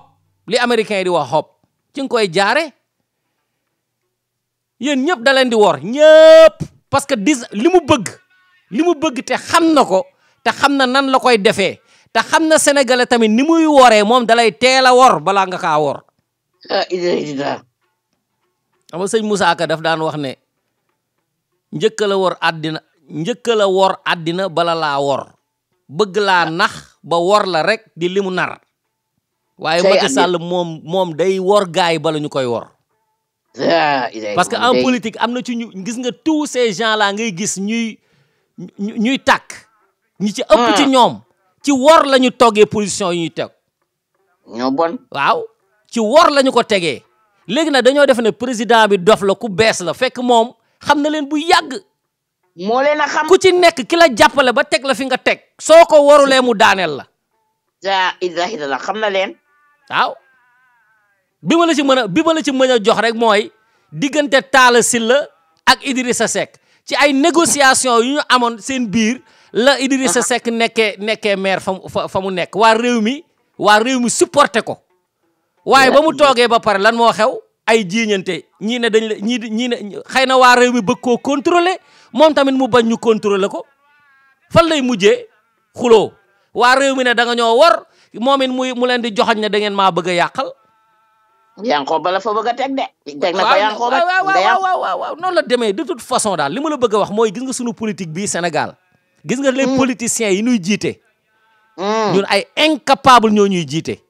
li américain yi di wax xob ci nga koy jaare yéen ñëpp da leen di wor ñëpp parce que li mu bëgg te xam na ko te xam na nan la koy defee te xam na sénégalais tamit ni muy woree moom dalay teel a wor balaa nga kaa wor. xam nga sëñ Moussa Ka daf daan wax ne njëkk la wor àddina bala laa wor bëgg laa nax ba wor la rek di limu nar waaye Macky Sall moom day wor gaay bala ñu koy wor. parce que en politique am na ci ñu gis nga tous ces gens là ngay gis ñuy tàkk ñi ci ëpp ci ñoom ci wor la ñu toggee position yi ñuy teg. ñoo bon. waaw ci wor la ñu ko tegee léegi nag dañoo def ne président bi dof la ku bees la fekk moom xam na leen bu yàgg. moo leen a xam ku ci nekk ki la jàppale ba teg la fi nga teg soo ko warulee mu daaneel la. xam na leen. waaw bi ma la ci mën a jox rek mooy diggante Talla Sylla ak Idrissa Seck ci ay négociation yu ñu amoon seen biir la Idrissa Seck nekkee maire fa mu nekk waa réew mi supporté ko waaye ba mu toogee ba pare lan moo xew ay jiiñante ñii ne ñii ne xëy na waa réew mi bëgg koo contrôler moom tamit mu bañ ñu contrôler ko fan lay mujjee xuloo waa réew mi ne da nga ñoo wor moom it mu leen di joxañ ne da ngeen maa bëgg a yàqal. Yankhoba la fa bëgg a teg de. teg na ko Yankhoba waaw noonu la demee de toute façon daal li ma la bëgg a wax mooy gis nga sunu politique bii Sénégal. gis nga les politiciens yi ñuy jiite. ñun ay incapable ñoo ñuy jiite.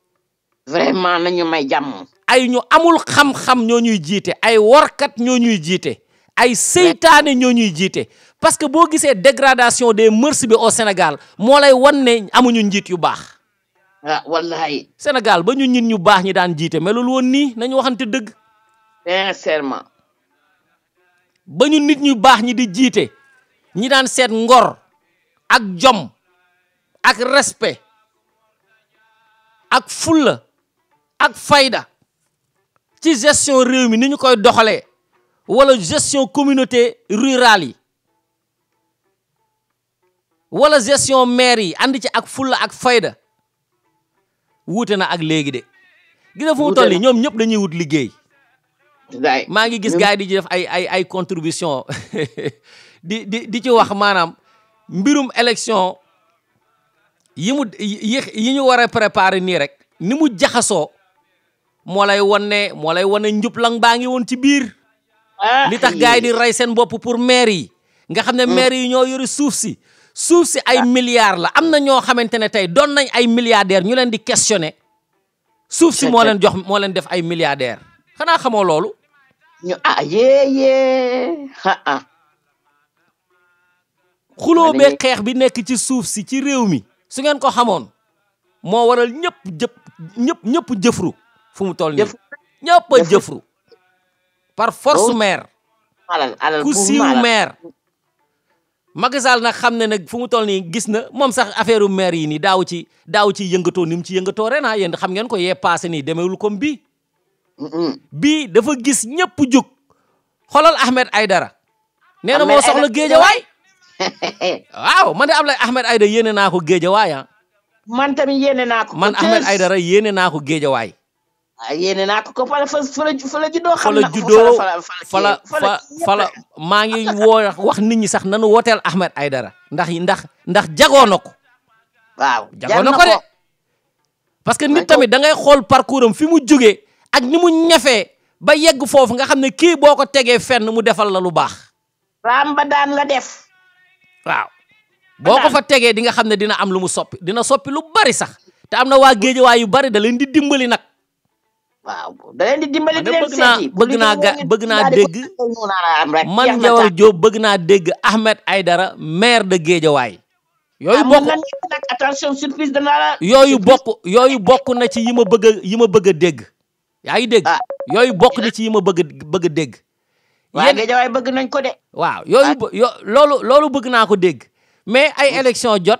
vraiment nañu may jàmm. ay ñu amul xam-xam ñoo ñuy jiite ay workat ñoo ñuy jiite. ay seytaane ñoo ñuy jiite parce que boo gisee dégradation des mœurs bi au Sénégal moo lay wan ne amuñu njiit yu baax. wallahi. Sénégal ba ñu nit ñu baax ñi daan jiite melul woon nii nañu waxante dëgg. sincèrement. ba ñu nit ñu baax ñi di jiite ñi daan seet ngor ak jom ak respect ak fulla ak fayda ci gestion réew mi ni ñu koy doxalee. wala gestion communauté rurale yi wala gestion maire yi ànd ci ak fulla ak fayda wuute na ak léegi de. gis nga fu mu toll nii ñoom ñëpp dañuy wut liggéey. maa ngi gis gars yi di def ay contribution di ci wax maanaam mbirum élection yi ñu war a préparer nii rek ni mu jaxasoo moo lay wan ne njublang baa ngi woon ci biir. li tax gars yi di rey seen bopp pour maire yi nga xam ne maire yi ñoo yore suuf si ay milliards la am na ñoo xamante ne tey doon nañ ay milliardaires ñu leen di questionner suuf si moo leen def ay milliardaires xanaa xamoo loolu. ñu yee xuloo bee xeex bi nekk ci suuf si ci réew mi su ngeen ko xamoon moo waral ñëpp jëfru fu mu toll nii ñëpp a jëfru. par force maire ku siiw maire Macky Sall nag xam ne nag fu mu toll nii gis na moom sax affaire maire yi nii daaw ci yëngatoo ni mu ci yëngatoo ren yéen xam ngeen ko yee passé nii demeewul comme bii dafa gis ñëpp jug xoolal Ahmed Aïdara nee na moo soxla Géejawaay waaw man de Ahmed Aïdara yéene naa ko Géejawaay man tamit yéene naa ko man Ahmed Aïdara yéene naa ko Géejawaay yéene naa ko fa la juddoo xam na fala maa ngi wax nit ñi sax nanu wooteel Ahmed Aïdara ndax jagoo na ko waaw jagoo na ko de parce que nit tamit da ngay xool parcours am fi mu jógee ak ni mu ñafee ba yegg foofu nga xam ne kii boo ko tegee fenn mu defal la lu baax raam ba daan la def waaw boo ko fa tegee di nga xam ne dina am lu mu soppi dina soppi lu bari sax te am na waa Géejawaay yu bari da leen di dimbali nag waaw da leen di dimbali di leen seeti bëgg naa dégg man Ndiawar Diop bëgg naa dégg Ahmed Aïdara maire de Géejawaay yooyu bokk nag attention surprise dana la yooyu bokk na ci yi ma bëgg a dégg yaa ngi dégg yooyu bokk na ci yi ma bëgg a dégg waa Géejawaay bëgg nañ ko de waaw loolu bëgg naa ko dégg mais ay élection jot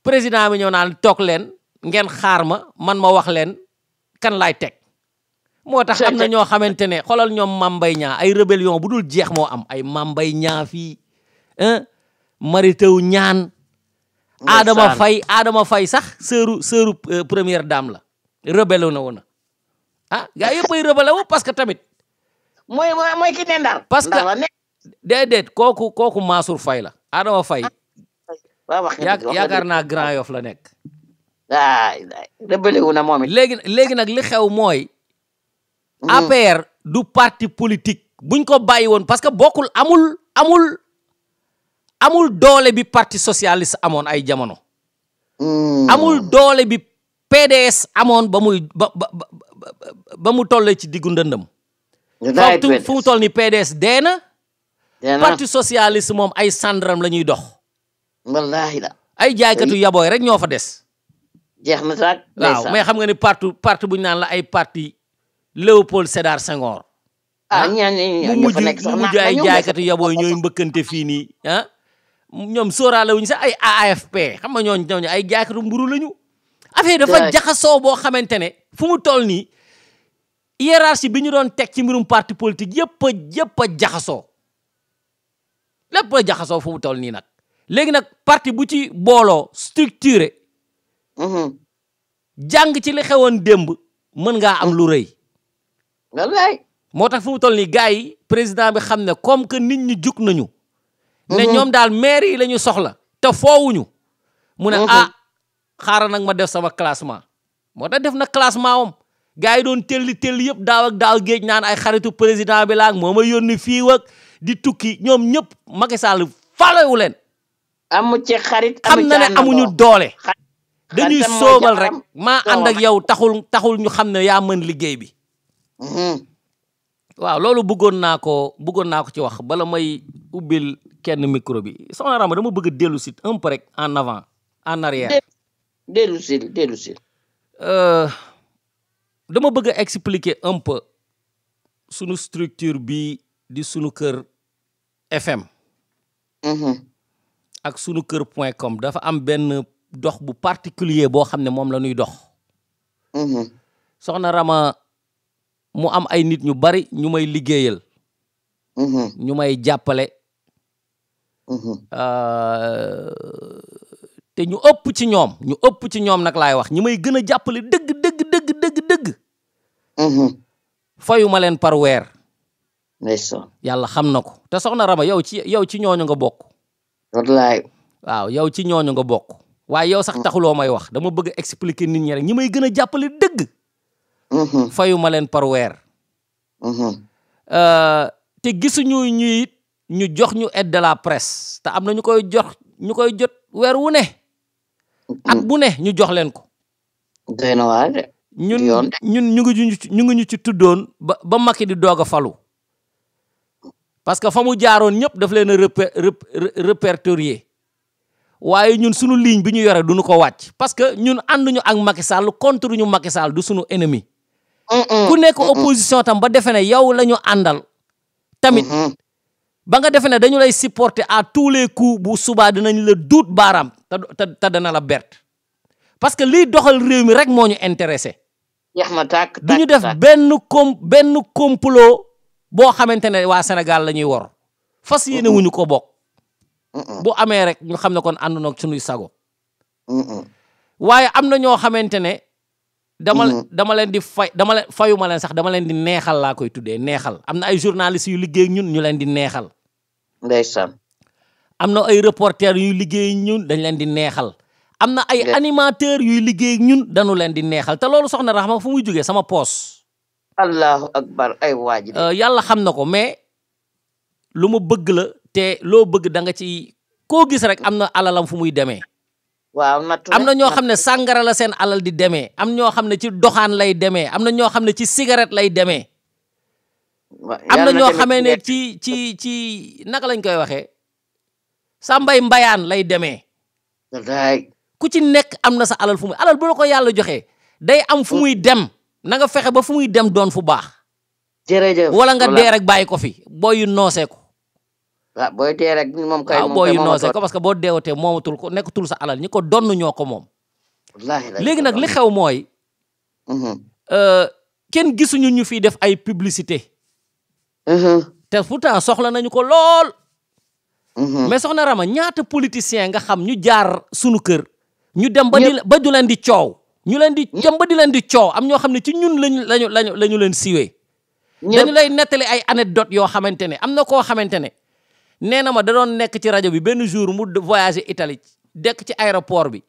président bi ñëw naan toog leen ngeen xaar man ma wax leen kan laay teg moo tax am na ñoo xamante ne xoolal ñoom Mame Mbaye Niang ay rébellion bu dul jeex moo am ay Mame Mbaye Niang fii Mary Teuw Niane Adama Faye sax sœuru première dame la rebelle na woon gaa yëpp ay rebelle wu parce que tamit mooy ki ne Ndar parce que déedéet kooku Mansour Faye la Adama Faye yaakaar naa Grand Yoff la nekk rebelle wu na moom it léegi nag li xew mooy APR du parti politique buñ ko bàyyi woon parce que bokkul amul doole bi parti socialiste amoon ay jamono amul doole bi PDS amoon ba mu tollee ci diggu ndëndëm fu mu toll ni PDS dee na parti socialiste moom ay sandram la ñuy dox wallaahi la ay jaaykatu yabooy rek ñoo fa des jeex na sax waaw mais xam nga ni parti bu ñu naan la ay parti Léopold Sédar Senghor mu mujj ay jaaykatu yabooy ñooy mbëkkante fii nii ñoom sóoraale wuñu sax ay AFP xam nga ñooñu ay jaaykatu mburu lañu affaire dafa jaxasoo boo xamante ne fu mu toll nii hiérarchie bi ñu doon teg ci mbirum parti politique yëpp a jaxasoo lépp a jaxasoo fu mu toll nii nag léegi nag parti bu ci booloo structuré jàng ci li xewoon démb mën ngaa am lu rëy wallaay moo tax fu mu toll nii gars yi président bi xam ne comme que nit ñi jug nañu ne ñoom daal maire yi la ñu soxla te foowuñu mu ne xaaral nag ma def sama classement moo tax def na classement am gars yi doon telli yëpp daaw géej naan ay xaritu président bi laag moo ma yónni fii wak di tukki ñoom ñëpp Macky Sall faalewu leen amu ci xarit xam na ne amuñu doole dañuy soobal rek maa ànd ak yow taxul ñu xam ne yaa mën liggéey bi waaw loolu bëggoon naa ko ci wax bala may ubbil kenn micro bi soxna Rama dama bëgg a dellu si un peu rek en avant en arrière dellu si dama bëgg a expliquer un peu sunu structure bi di sunu kër FM ak sunu kër.com dafa am benn dox bu particulier boo xam ne moom la ñuy dox soxna Rama mu am ay nit ñu bari ñu may liggéeyal ñu may jàppale te ñu ëpp ci ñoom nag laay wax ñi may gën a jàppale dëgg fayu ma leen par weer yàlla xam na ko te soxna Rama yow ci ñooñu nga bokk wallaay waaw yow ci ñooñu nga bokk waaye yow sax taxuloo may wax dama bëgg a expliquer nit ñi rek ñi may gën a jàppale dëgg fayu ma leen par weer te gisuñu ñu jox ñu aide de la presse te am na ñu koy jot weer wu ne at bu ne ñu jox leen ko doy na waar de ñun ñu ngi ñu ci tuddoon ba Macky di doog a falu parce que fa mu jaaroon ñëpp daf leen a répertorier waaye ñun sunu ligne bi ñu yore duñu ko wàcc parce que ñun ànduñu ak Macky Sall contre ñu Macky Sall du sunu ennemi ku nekk opposition tam ba defe ne yow la ñu àndal tamit ba nga defe ne dañu lay supporter à tous les coups bu subaa dinañ la duut baaraam te dana la bert parce que liy doxal réew mi rek moo ñu intéressé duñu def benn complot boo xamante ne waa Sénégal la ñuy wor fas yéene wuñu ko bokk bu amee rek ñu xam ne kon ànd na suñuy sago waaye am na ñoo xamante ne dama leen di fayuma leen sax dama leen di neexal laa koy tuddee neexal am na ay journalistes yu liggéey ñun ñu leen di neexal ndeysaan am na ay reporters yuy liggéey ñun dañ leen di neexal am na ay animateurs yuy liggéey ñun dañu leen di neexal te loolu soxna Rahma fu muy jógee sama poos allahu akbar ay waaji yàlla xam na ko mais lu ma bëgg la te loo bëgg da nga ci koo gis rek am na alalam fu muy demee waaw am na ñoo xam ne sàngara la seen alal di demee am ñoo xam ne ci doxaan lay demee am na ñoo xam ne ci cigarette lay demee am na ñoo xamee ne ci naka lañ koy waxee sa mbayaan lay demee ku ci nekk am na sa alal fu muy alal bu la ko yàlla joxee day am fu muy dem na nga fexe ba fu muy dem doon fu baax jërëjëf wala nga dee rek bàyyi ko fi booy yu noosee ko waaw booy dee rek moom kay waaw booy yu noosee ko parce que boo deewatee moomatul ko nekkatul sa alal ñi ko donn ñoo ko moom léegi nag li xew mooy kenn gisuñu ñu fiy def ay publicité te pourtant soxla nañu ko lool mais soxna Rama ñaata politicien nga xam ñu jaar sunu kër ñu dem ba du leen di coow ñu leen di dem ba di leen di coow am ñoo xam ne ci ñun lañu leen siwee dañu lay nettali ay anecdote yoo xamante ne am na koo xamante ne nee na ma da doon nekk ci rajo bi benn jour mu voyagé Italie dekk ci aéroport bi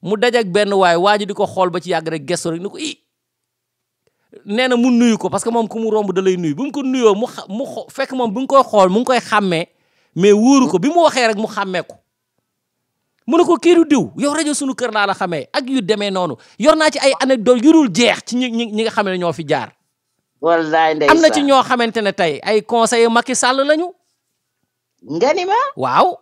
mu dajak benn waa ji di ko xool ba ci yàgg rek gesto rek ni ko nee na mu nuyu ko parce que moom ku mu romb da lay nuyu bu mu ko nuyoo mu fekk moom bu nga koy xool mu ngi koy xàmmee mais wóoru ko bi mu waxee rek mu xàmmee ko mu ne ko kii du diw yow rajo sunu kër laa la xamee ak yu demee noonu yor naa ci ay anecdote yu dul jeex ci ñi nga xam ne ñoo fi jaar wallaay ndeysaan am na ci ñoo xamante ne tey ay conseillers Macky Sall lañu nga ni ma waaw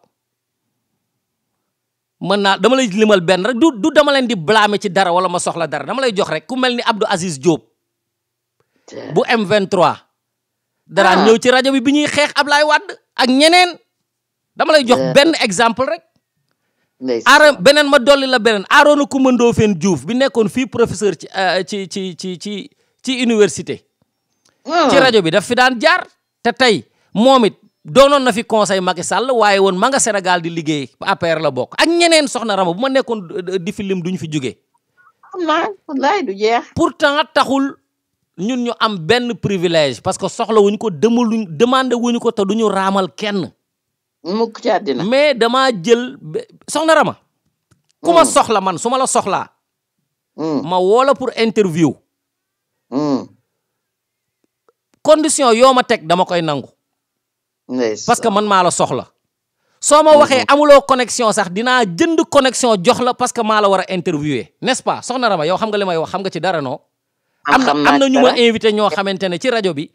mën naa dama lay limal benn rek du dama leen di blâmer ci dara wala ma soxla dara dama lay jox rek ku mel ni Abdou Aziz Diop bu M23 daraan ñëw ci rajo bi ñuy xeex Ablaye Wade ak ñeneen dama lay jox benn exemple rek beneen ma dolli la beneen Arona Coumba Ndoffène Diouf bi nekkoon fii professeur ci université ci rajo bi daf fi daan jaar te tey moom it doonoon na fi conseil Macky Sall waaye woon ma nga Sénégal di liggéey APR la bokk ak ñeneen soxna Rama bu ma nekkoon di fi lim duñu fi jógee wallaay du jeex pourtant taxul ñun ñu am benn privilège parce que soxla wuñu ko demandé wuñu ko te duñu raamal kenn mukk ci àddina mais dama jël soxna Rama ku ma soxla man su ma la soxlaa ma woola pour interview condition yoo ma teg dama koy nangu parce que man maa la soxla soo ma waxee amuloo connexion sax dinaa jënd connexion jox la parce que maa la war a interviewer n'est-ce pas soxna Rama yow xam nga li may wax xam nga ci dara non am na ñu ma invité ñoo xamante ne ci rajo bi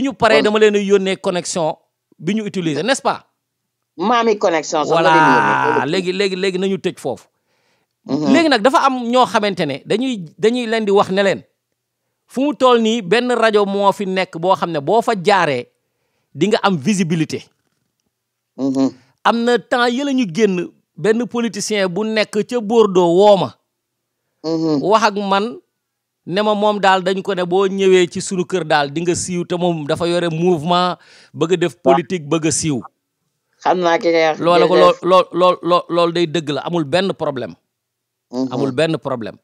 ñu paree dama leen a yónnee connexion bi ñu utiliser n'est-ce pas maami connexion voilà léegi nañu tëj foofu léegi nag dafa am ñoo xamante ne dañuy leen di wax ne leen fu mu toll nii benn rajo moo fi nekk boo xam ne boo fa jaaree di nga am visibilité am na temps yëla ñu génn benn politicien bu nekk ca Bordeaux wooma wax ak man ne ma moom daal dañ ko ne boo ñëwee ci sunu kër daal di nga siiw te moom dafa yore mouvement bëgg a def politique bëgg a siiw xam naa ki nga loola ko loolu day dëgg la amul benn problème amul benn problème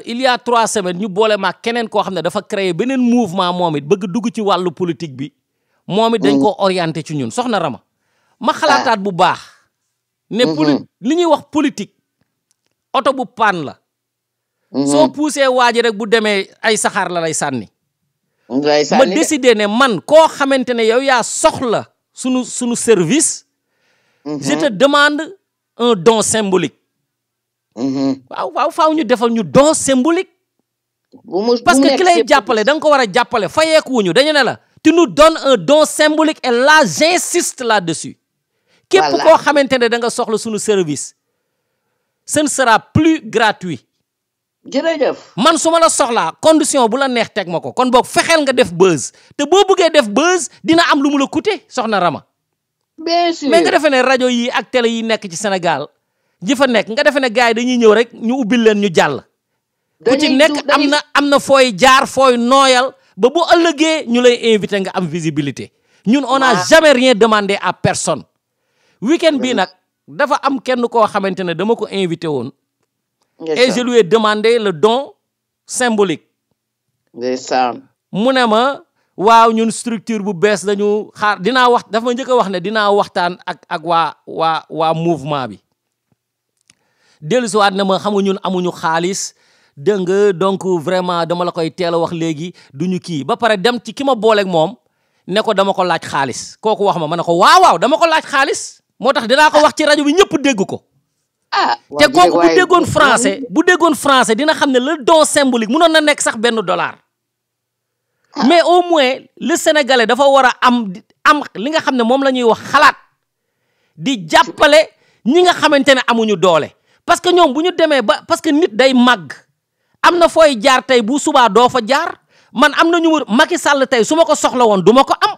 il y a 3 semaines ñu boole ma keneen koo xam ne dafa créer beneen mouvement moom it bëgg dugg ci wàllu politique bi moom it dañ ko orienté ci ñun soxna Rama ma xalaataat bu baax ne li ñuy wax politique oto bu paan la soo poussé waa ji rek bu demee ay saxaar la lay sànni ma décidé ne man koo xamante ne yow yaa soxla sunu service je te demande un don symbolique waaw faaw ñu defal ñu don symbolique parce que ki lay jàppale da nga ko war a jàppale fayeeku wuñu dañu ne la tu nous donnes un don symbolique et là j'insiste là-dessus képp koo xamante ne da nga soxla sunu service ce ne sera plus gratuit jërëjëf man su ma la soxlaa condition bu la neex teg ma ko kon boog fexeel nga def buzz te boo bëggee def buzz dina am lu mu la coûter soxna Rama. bien sûr mais nga defee ne rajo yi ak télé yi nekk ci Sénégal ji fa nekk nga defee ne gars yi dañuy ñëw rek ñu ubbil leen ñu jàll. ku ci nekk am na fooy jaar fooy nooyal ba bu ëllëgee ñu lay invité nga am visibilité ñun on n'a jamais rien demandé à personne. week-end bii nag dafa am kenn koo xamante ne dama ko invité woon. et je lui ai demandé le don symbolique. ndeysaan mu ne ma waaw ñun structure bu bees dañu xaar dinaa wax dafa ma njëkk a wax ne dinaa waxtaan ak waa mouvement bi. dellusiwaat na ma xam nga ñun amuñu xaalis dégg nga donc vraiment dama la koy teel a wax léegi duñu kii ba pare dem ci ki ma booleeg moom ne ko dama ko laaj xaalis kooku wax ma ne ko waaw dama ko laaj xaalis moo tax dinaa ko wax ci rajo bi ñëpp dégg ko. te kooku bu déggoon français dina xam ne le don symbolique mënoon na nekk sax $1. mais au moins le sénégalais dafa war a am li nga xam ne moom la ñuy wax xalaat di jàppale ñi nga xamante ne amuñu doole. parce que ñoom bu ñu demee ba parce que nit day màgg am na fooy jaar tey bu subaa doo fa jaar man am na ñu wër Macky Sall tey su ma ko soxla woon du ma ko am.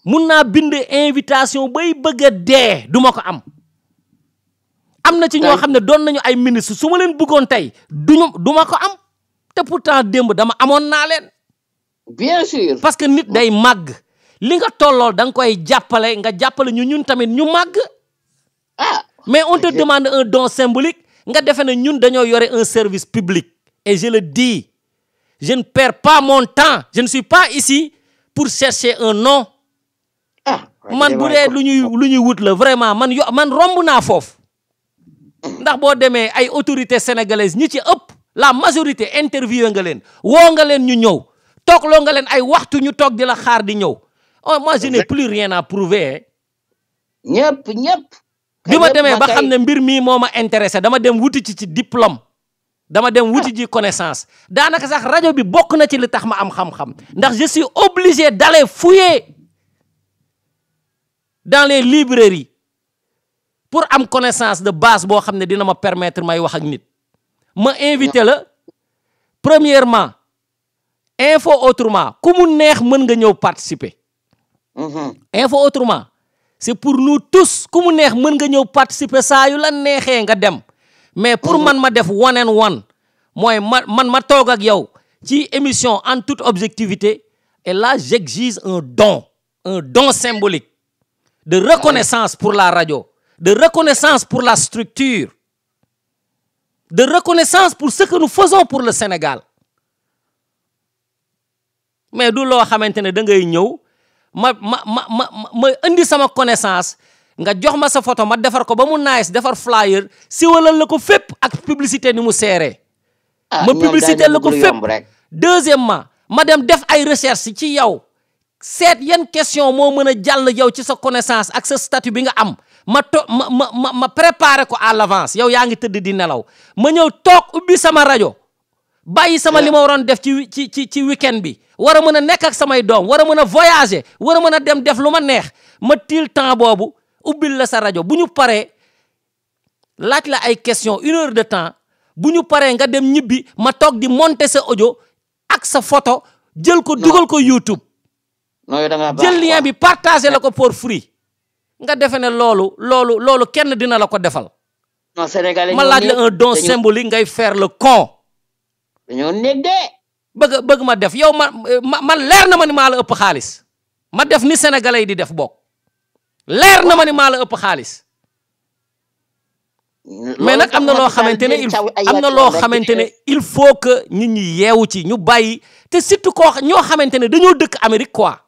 mun naa bind invitation bay bëgg a dee du ma ko am. am na ci ñoo xam ne doon nañu ay ministre su ma leen bëggoon tey du ma ko am te pourtant démb dama amoon naa leen. bien sûr. parce que nit day màgg li nga tollool da nga koy jàppale nga jàppale ñun tamit ñu màgg. mais on te demande un don symbolique nga defe ne ñun dañoo yore un service public. et je le dis je ne perds pas mon temps je ne suis pas ici pour chercher un nom. man bu dee lu ñuy wut la vraiment man romb naa foofu. ndax boo demee ay autorités sénégalaises ñi ci ëpp la majorité interviewé nga leen woo nga leen ñu ñëw toogloo nga leen ay waxtu ñu toog di la xaar di ñëw. oh moi je n'ai plus rien à prouver. ñëpp. bi ma demee ba xam ne mbir mii moo ma intéressé dama dem wuti ci diplôme dama dem wuti ci connaissance daanaka sax rajo bi bokk na ci li tax ma am xam-xam ndax je suis obligé d'aller fouiller dans les librairies pour am connaissance de base boo xam ne dina ma permettre may wax ak nit. ma invité la premièrement info autrement ku mu neex mën nga ñëw participer. info autrement c'est pour nous tous ku mu neex mën nga ñëw participer saa yu la neexee nga dem mais pour man ma def one and one mooy ma toog ak yow ci émission en toute objectivité et là j'exige un don symbolique de reconnaissance pour la radio, de reconnaissance pour la structure, de reconnaissance pour ce que nous faisons pour le Sénégal. mais du loo xamante ne da ngay ñëw ma indi sama connaissance nga jox ma sa photo ma defar ko ba mu nice defar flyer si wala la ko fépp ak publicité ni mu seeree. ma publicité la ko fépp. deuxièmement ma dem def ay recherche ci yow seet yan question moo mën a jàll yow ci sa connaissance ak sa statut bi nga am ma préparer ko à l'avance yow yaa ngi tëdd di nelaw ma ñëw toog ubbi sama rajo bàyyi sama li ma waroon def ci week-end bi war a mën a nekk ak samay doom war a mën a voyager war a mën a dem def lu ma neex ma tiil temps boobu ubbil la sa rajo bu ñu paree laaj la ay question 1 heure de temps bu ñu paree nga dem ñibbi ma toog di monter sa audio ak sa photo jël ko dugal ko YouTube jël lien bi partager la ko pour free nga defe ne loolu kenn dina la ko defal. ma laaj la un don symbolique ngay faire le con. dañoo nekk de. bëgg ma def yow man leer na ma ni maa la ëpp xaalis ma def ni sénégalais yi di def bokk leer na ma ni maa la ëpp xaalis. mais nag am na loo xamante ne il faut que nit ñi yeewu ci ñu bàyyi te surtout ñoo xamante ne dañoo dëkk Amérique quoi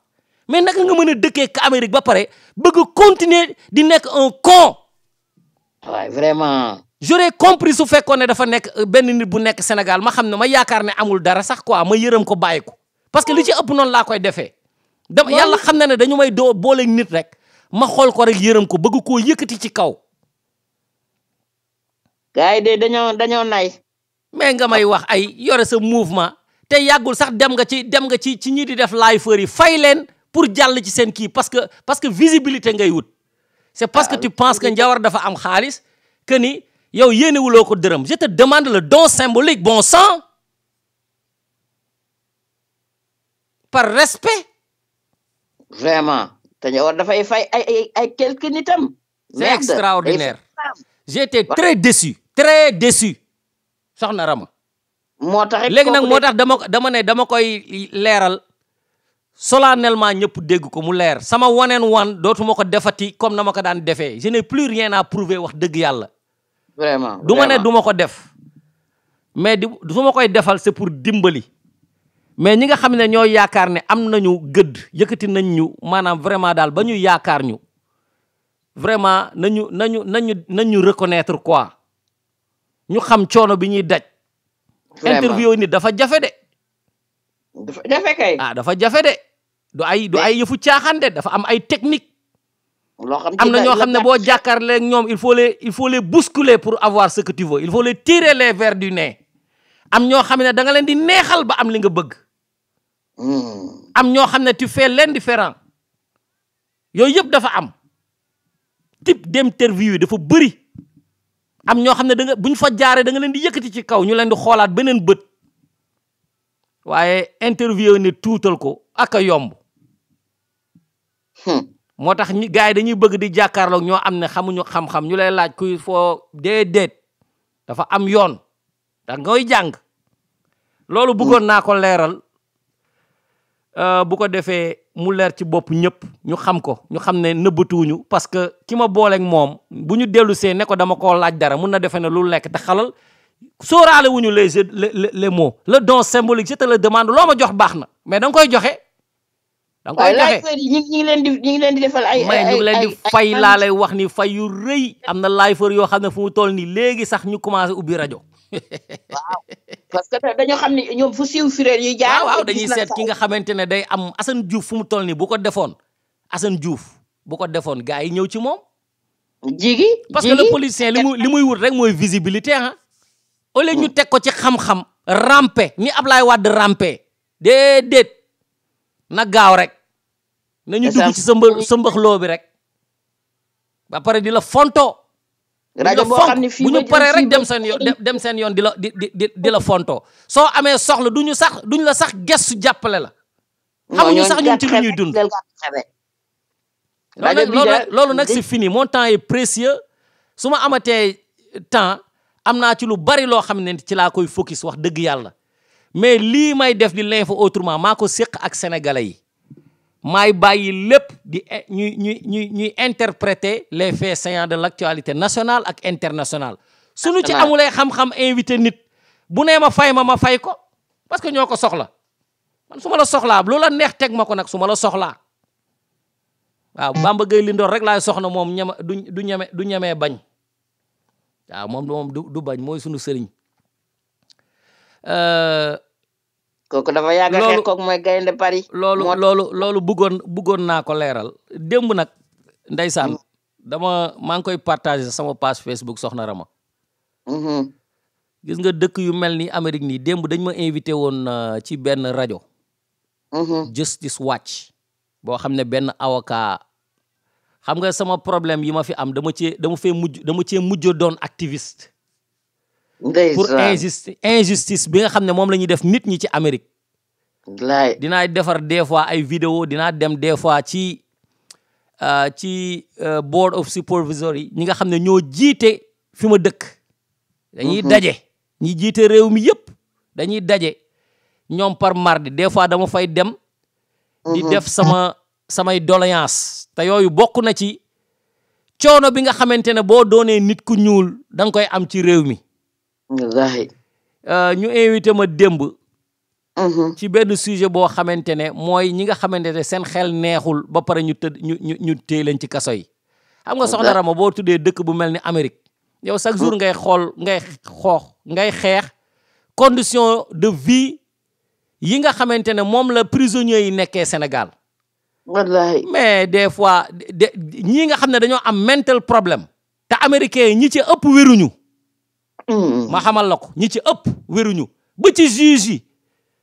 mais naka nga mën a dëkkee ka Amérique ba pare bëgg continuer di nekk un con. waaw vraiment. j'aurais compris su fekkoon ne dafa nekk benn nit bu nekk Sénégal ma xam ne ma yaakaar ne amul dara sax quoi ma yërëm ko bàyyi ko parce que li ci ëpp noonu laa koy defee. yàlla xam na ne dañu may booleeg nit rek ma xool ko rek yërëm ko bëgg koo yëkkati ci kaw. gars yi de dañoo nay. mais nga may wax ay yore sa mouvement te yàggul sax dem nga ci ñi di def liveur yi fay leen pour jàll ci seen kii parce que visibilité ngay wut. c'est parce que tu penses que Njawar dafa am xaalis que ni yow yéenewuloo ko dërëm je te demande le don symbolique bon sang par respect. vraiment te ñëw dafay fay ay quelques nitam. c'est extraordinaire. j'ai été très déçu soxna Rama. moo tax léegi nag moo tax dama koy leeral solennellement ñëpp dégg ko mu leer sama one and one dootuma ko defati comme na ma ko daan defee je n'ai plus rien à prouver wax dëgg yàlla. vraiment du ma ne du ma ko def mais su ma koy defal c'est pour dimbali mais ñi nga xam ne ñoo yaakaar ne am nañu gëdd yëkkati nañ ñu maanaam vraiment daal ba ñu yaakaar ñu vraiment nañu reconnaître quoi ñu xam coono bi ñuy daj. interview nit dafa jafe de. dafa jafe kay. dafa jafe de du ay yëfu caaxaan de dafa am ay technique. am na ñoo xam ne boo jàkkaarloo ak ñoom il faut les bousculer pour avoir ce que tu veux il faut les tirer les vers du nez am ñoo xam ne da nga leen di neexal ba am li nga bëgg. am ñoo xam ne tu fais l'indifférent yooyu yëpp dafa am type d'interview yi dafa bëri am ñoo xam ne da nga buñ fa jaaree da nga leen di yëkkati ci kaw ñu leen di xoolaat beneen bët waaye interview ni tuutal ko ak a yomb. moo tax gars yi dañuy bëgg di jàkkaarloog ñoo am ne xamuñu xam-xam ñu lay laaj kuy foo déedéet dafa am yoon da ngay jàng loolu bëggoon naa ko leeral bu ko defee mu leer ci bopp ñëpp ñu xam ko ñu xam ne nëbbatuwuñu parce que ki ma booleeg moom bu ñu dellu see ne ko dama koo laaj dara mun na defee ne lu lekk te xalal sóoraale wuñu les mots le don symbolique je te le demande loo ma jox baax na mais da nga koy joxe. da nga koy joxe ñu ngi leen di defal ay ñu ngi leen di fay laa lay wax ni fay yu rëy am na lifer yoo xam ne fu mu toll nii léegi sax ñu commencé ubbi rajo. waaw parce que dañoo xam ne ñoom fu siiw fireel yi jaar. waaw dañuy seet ki nga xamante ne day am Assane Diouf fu mu toll nii bu ko defoon Assane Diouf bu ko defoon gars yi ñëw ci moom. jigi parce que le politicien li muy wut rek mooy visibilité ah. au lieu ñu teg ko ci xam-xam rampe ni Ablaye Wade rampe déedéet na gaaw rek. nañu dugg ci sa mbaxloo bi rek. ba pare di la fonto. rajo boo xam ne fii bu ñu paree rek dem seen yoon di la fonto soo amee soxla duñ la sax gestu jàppale la. xamuñu sax ñun ci lu ñuy dund. loolu nag c'est fini mon temps est précieux su ma amatee temps am naa ci lu bari loo xam ne ci laa koy focus wax dëgg yàlla mais lii may def di l'info autrement maa ko séq ak sénégalais yi maay bàyyi lépp di ñuy interpréter les faits saillants de l'actualité nationale ak internationale suñu ci amulee xam-xam invité nit bu nee ma fay ko parce que ñoo ko soxla man su ma la soxlaa loola neex teg ma ko nag su ma la soxlaa waaw Bamba Gueye Lindoor rek laay soxna moom du ñemee bañ waaw moom du bañ mooy sunu sëriñ kooku dafa yàgg a xeex kooku mooy gaynde Paris. loolu bëggoon naa ko leeral démb nag ndeysaan maa ngi koy partager sama page Facebook soxna Rama. gis nga dëkk yu mel ni Amérique nii démb dañ ma invité woon ci benn rajo. Justice Watch boo xam ne benn avocat xam nga sama problème yi ma fi am dama cee mujj doon activiste. pour injustice bi nga xam ne moom la ñuy def nit ñi ci Amérique. dinaa defar des fois ay vidéo dinaa dem des fois ci board of supervisors yi ñi nga xam ne ñoo jiite fi ma dëkk. dañuy daje ñi jiite réew mi yëpp dañuy daje ñoom par mardi des fois dama fay dem. di def samay doléance te yooyu bokk na ci coono bi nga xamante ne boo doonee nit ku ñuul da nga koy am ci réew mi. ñu invité ma démb. ci benn sujet boo xamante ne mooy ñi nga xamante ne seen xel neexul ba pare ñu téye leen ci kaso yi. xam nga soxna Rama boo tuddee dëkk bu mel ni Amérique yow chaque jour ngay xeex condition de vie yi nga xamante ne moom la prisonniers yi nekkee Sénégal. wallahi mais des fois ñii nga xam ne dañoo am mental problème te américains yi ñi ci ëpp wéruñu. ma xamal la ko ñi ci ëpp wéruñu ba ci juge yi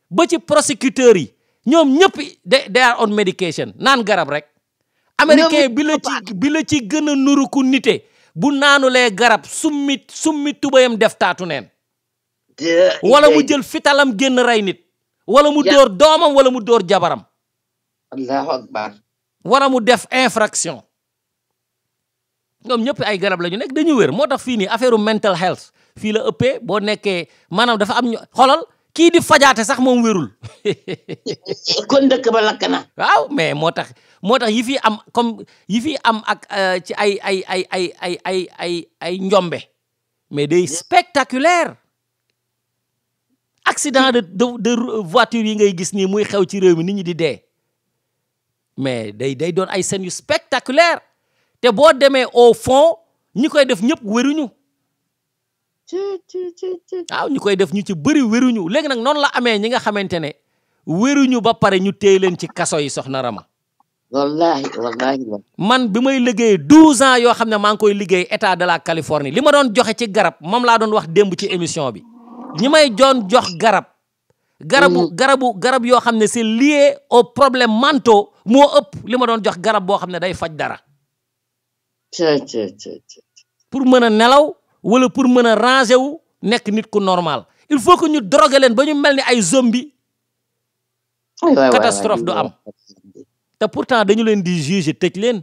ba ci prosecuteurs yi ñoom ñëpp they are on medication naan garab rek. américain bi la ci gën a nuru ku nite bu naanulee garab summi tubayam def taatu neen wala mu jël fitalam génn rey nit wala mu dóor doomam wala mu dóor jabaram allahu akbar wala mu def infraction ñoom ñëpp ay garab la ñu nekk dañu wér moo tax fii nii affaire mental health fii la ëppee boo nekkee maanaam dafa am xolal kii di fajaate sax moom wérul kon dëkk ba lakk na waaw mais moo tax yi fi am comme yi fi am ak ci ay njombe mais day spectaculaire accident de voiture yi ngay gis nii muy xew ci réew mi nit ñi di dee mais day doon ay scènes yu spectaculaire te boo demee au fond ñi koy def ñëpp wéruñu waaw ñu koy def ñu ci bëri wéruñu léegi nag noonu la amee ñi nga xamante ne wéruñu ba pare ñu téye leen ci kaso yi soxna Rama wallahi man bi may liggéey 12 ans yoo xam ne maa ngi koy liggéey état de la Californie li ma doon joxe ci garab moom laa doon wax démb ci émission bi ñi may doon jox garab yoo xam ne c'est lié aux problèmes mentaux moo ëpp li ma doon jox garab boo xam ne day faj dara pour mën a nelaw wala pour mën a ranger wu nekk nit ku normal il faut que ñu droguer leen ba ñu mel ni ay zombie catastrophe du am te pourtant dañu leen di juger tëj leen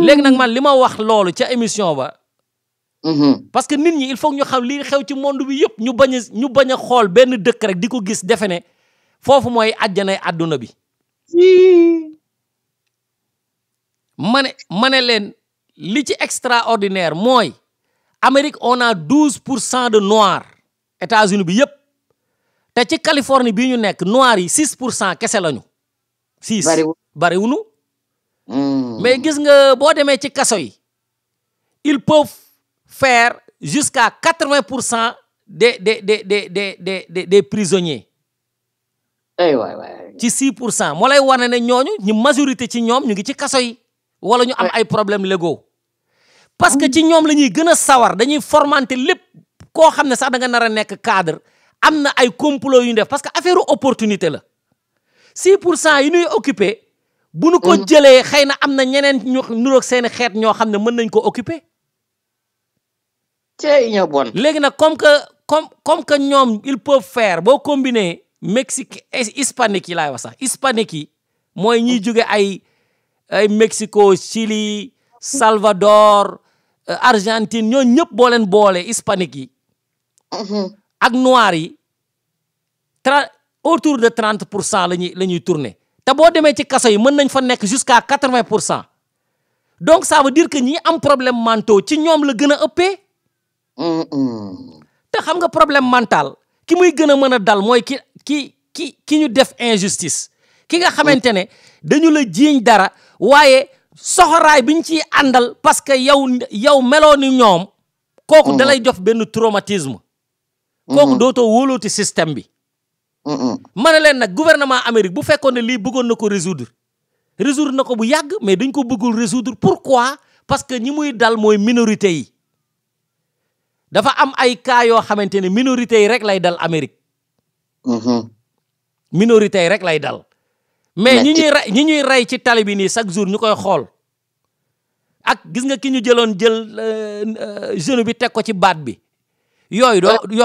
léegi nag man li ma wax loolu ca émission ba parce que nit ñi il faut ñu xam lii xew ci monde bi yëpp ñu bañ a xool benn dëkk rek di ko gis defe ne foofu mooy àjjanay àdduna bi ma ne leen li ci extraordinaire mooy Amérique on a 12% de noirs États-Unis bi yëpp te ci Californie bii ñu nekk noirs yi 6% kese lañu 6 bariwunu mais gis nga boo demee ci kaso yi ils peuvent faire jusqu'à 80% des prisonniers ci 6% moo lay wane ne ñooñu ñu majorité ci ñoom ñu ngi ci kaso yi wala ñu am ay problèmes légaux parce que ci ñoom la ñuy gën a sawar dañuy formanter lépp koo xam ne sax da nga nar a nekk cadre am na ay complot yu ñu def parce que affaire opportunité la 6% yi ñuy occupé bu nu ko jëlee xëy na am na ñeneen ñu nuroog seeni xeet ñoo xam ne mën nañ ko occupé ñoo bon léegi nag comme que ñoom ils peuvent faire boo combiner Mexique hispanique yi laay wax sax hispanique yi mooy ñiy jóge ay Mexico Chili Salvador Argentine ñoo ñëpp boo leen boole hispanique yi ak noir yi autour de 30% la ñuy tourner te boo demee ci kaso yi mën nañ fa nekk jusqu'à 80% donc ça veut dire que ñi am problème mentaux ci ñoom la gën a ëppee te xam nga problème mental ki muy gën a mën a dal mooy ki ñu def injustice ki nga xamante ne dañu la jiiñ dara waaye soxoraay biñ ciy àndal parce que yow meloo ni ñoom kooku dalay jox benn traumatisme kooku dootoo wóolooti système bi ma ne leen nag gouvernement Amérique bu fekkoon ne lii bëggoon na ko résoudre na ko bu yàgg mais dañ ko bëggul résoudre pourquoi parce que ñi muy dal mooy minorité yi dafa am ay cas yoo xamante ne minorité yi rek lay dal Amérique minorité yi rek lay dal mais ñi ñuy rey ci tali bi nii chaque jour ñu koy xool ak gis nga ki ñu jël genou bi teg ko ci baat bi yooyu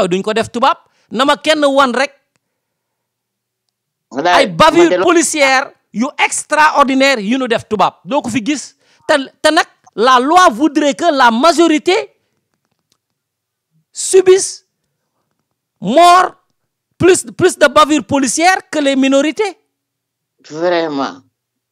duñ ko def tubaab na ma kenn wan rek ay bavure policière yu extraordinaire yu ñu def tubaab doo ko fi gis te nag la loi voudrait que la majorité subissent mort plus de bavures policières que les minorités. Vraiment.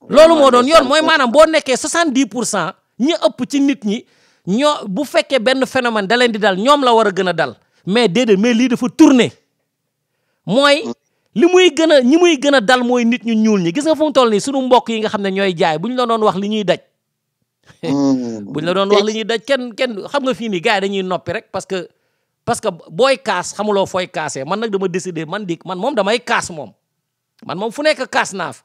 loolu moo doon yoon mooy maanaam boo nekkee 70% ñi ëpp ci nit ñi ñoo bu fekkee benn phénomène da leen di dal ñoom la war a gën a dal mais déedéet mais lii dafa tourner mooy ñi muy gën a dal mooy nit ñu ñuul ñi gis nga fu mu toll nii sunu mbokk yi nga xam ne ñooy jaay bu ñu la doon wax li ñuy daj. bu ñu la doon wax li ñuy daj kenn xam nga fii nii gars yi dañuy noppi rek parce que booy kaas xamuloo fooy kaasee man nag dama décider man moom damay kaas moom man moom fu nekk kaas naa fa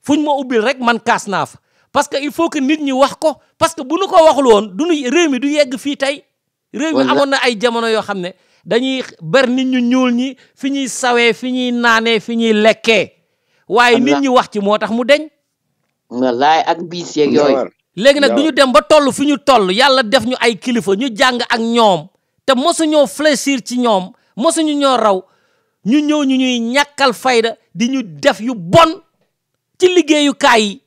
fuñ ma ubbil rek man kaas naa fa parce que il faut que nit ñi wax ko parce que bu nu ko waxul woon réew mi du yegg fii tey réew mi amoon na ay jamono yoo xam ne dañuy ber nit ñu ñuul ñi fi ñuy sawee fi ñuy naanee fi ñuy lekkee waaye nit ñi wax ci moo tax mu deñ wallaay ak biis yeeg yooyu léegi nag du ñu dem ba toll fi ñu toll yàlla def ñu ay kilifa ñu jàng ak ñoom te mosuñoo fléchir ci ñoom mosuñu ñoo raw ñu ñëw ñu ñuy ñàkkal fayda di ñu def yu bon ci liggéeyukaay yi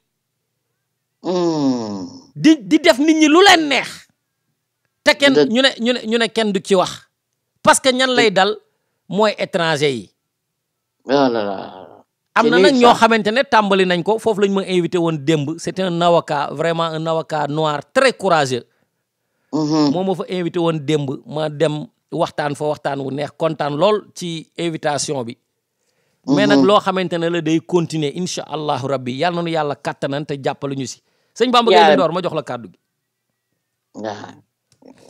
di def nit ñi lu leen neex te kenn ñu ne kenn du ci wax parce que ñan lay dal mooy étranger yi am na nag ñoo xamante ne tàmbali nañ ko foofu lañ ma invité woon démb c'est un avocat vraiment un avocat noir très courageux moo ma fa invité woon démb ma dem waxtaan fa waxtaan wu neex kontaan lool ci invitation bi mais nag loo xamante ne la day continuer incha allahu rabbi yàlla nanu yàlla kattanal te jàppale ñu si sëñ Bamba Gaye Ndoor ma jox la kàddu gi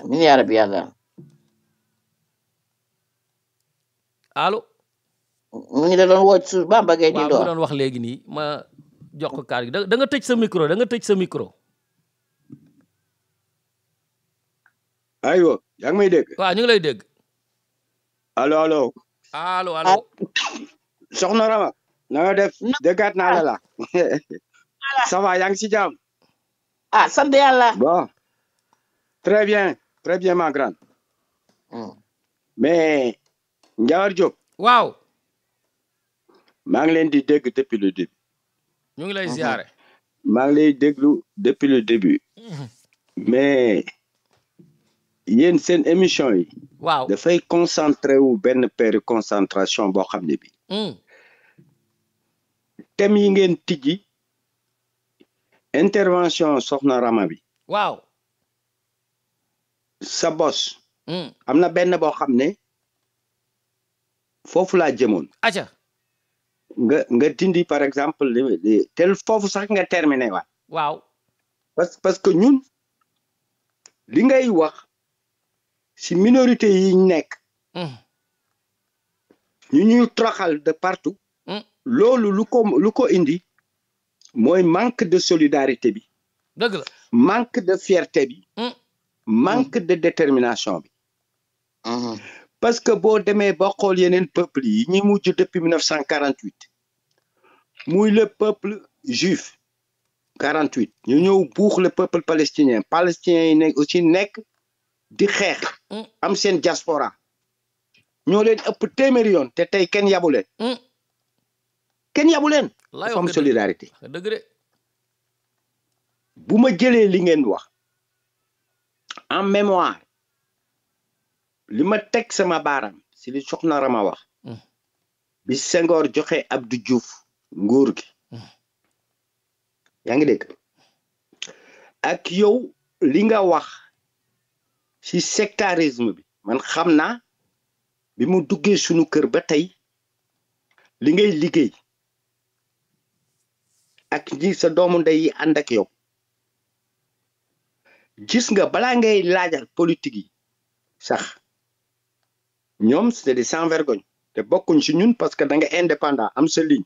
min yaa rabbi yàlla allo mu ngi da doon woo ci suuf Bamba Gaye Ndoor waaw doon wax léegi nii ma jox ko kàddu gi da nga tëj sa micro da nga tëj sa micro aywa yaa ngi may dégg waaw ñu ngi lay dégg allo soxna Rama na nga def déggaat naa la ça va yaa ngi si jàmm sant yàlla bon très bien ma grande mais Ndiawar Diop waaw maa ngi leen di dégg depuis le début ñu ngi lay ziare maa ngi lay déglu depuis le début mais yéen seen émission yi waaw dafay concentré wu benn période concentration boo xam ne bi thème yi ngeen tijji intervention soxna Rama bi waaw sa bos am na benn boo xam ne foofu laa jëmoon aca nga dindi par exemple tel foofu sax nga terminé waat waaw parce que ñun li ngay wax si minorité yi nekk ñu ñuy troxal de partout loolu lu ko indi mooy manque de solidarité bi dëgg la manque de fierté bi manque de détermination bi parce que boo demee ba xool yeneen peuple yi ñi mujj depuis 1948 muy le peuple juif 48 ñu ñëw buux le peuple palestinien yi nekk aussi nekk di xeex am seen diaspora ñoo leen ëpp téeméeri yoon te tey kenn yabu leen dafa am solidarité dëgg de bu ma jëlee li ngeen wax en mémoire li ma teg sama baaraam si li soxna Rama wax bi Senghor joxe Abdou Diouf nguur gi yaa ngi dégg ak yow li nga wax ci sectarisme bi man xam naa bi mu duggee sunu kër ba tey li ngay liggéey ak ñi sa doomu ndey yi ànd ak yow gis nga balaa ngay laajal politique yi sax ñoom c'est des sans vergogne te bokkuñ ci ñun parce que da nga indépendant am sa ligne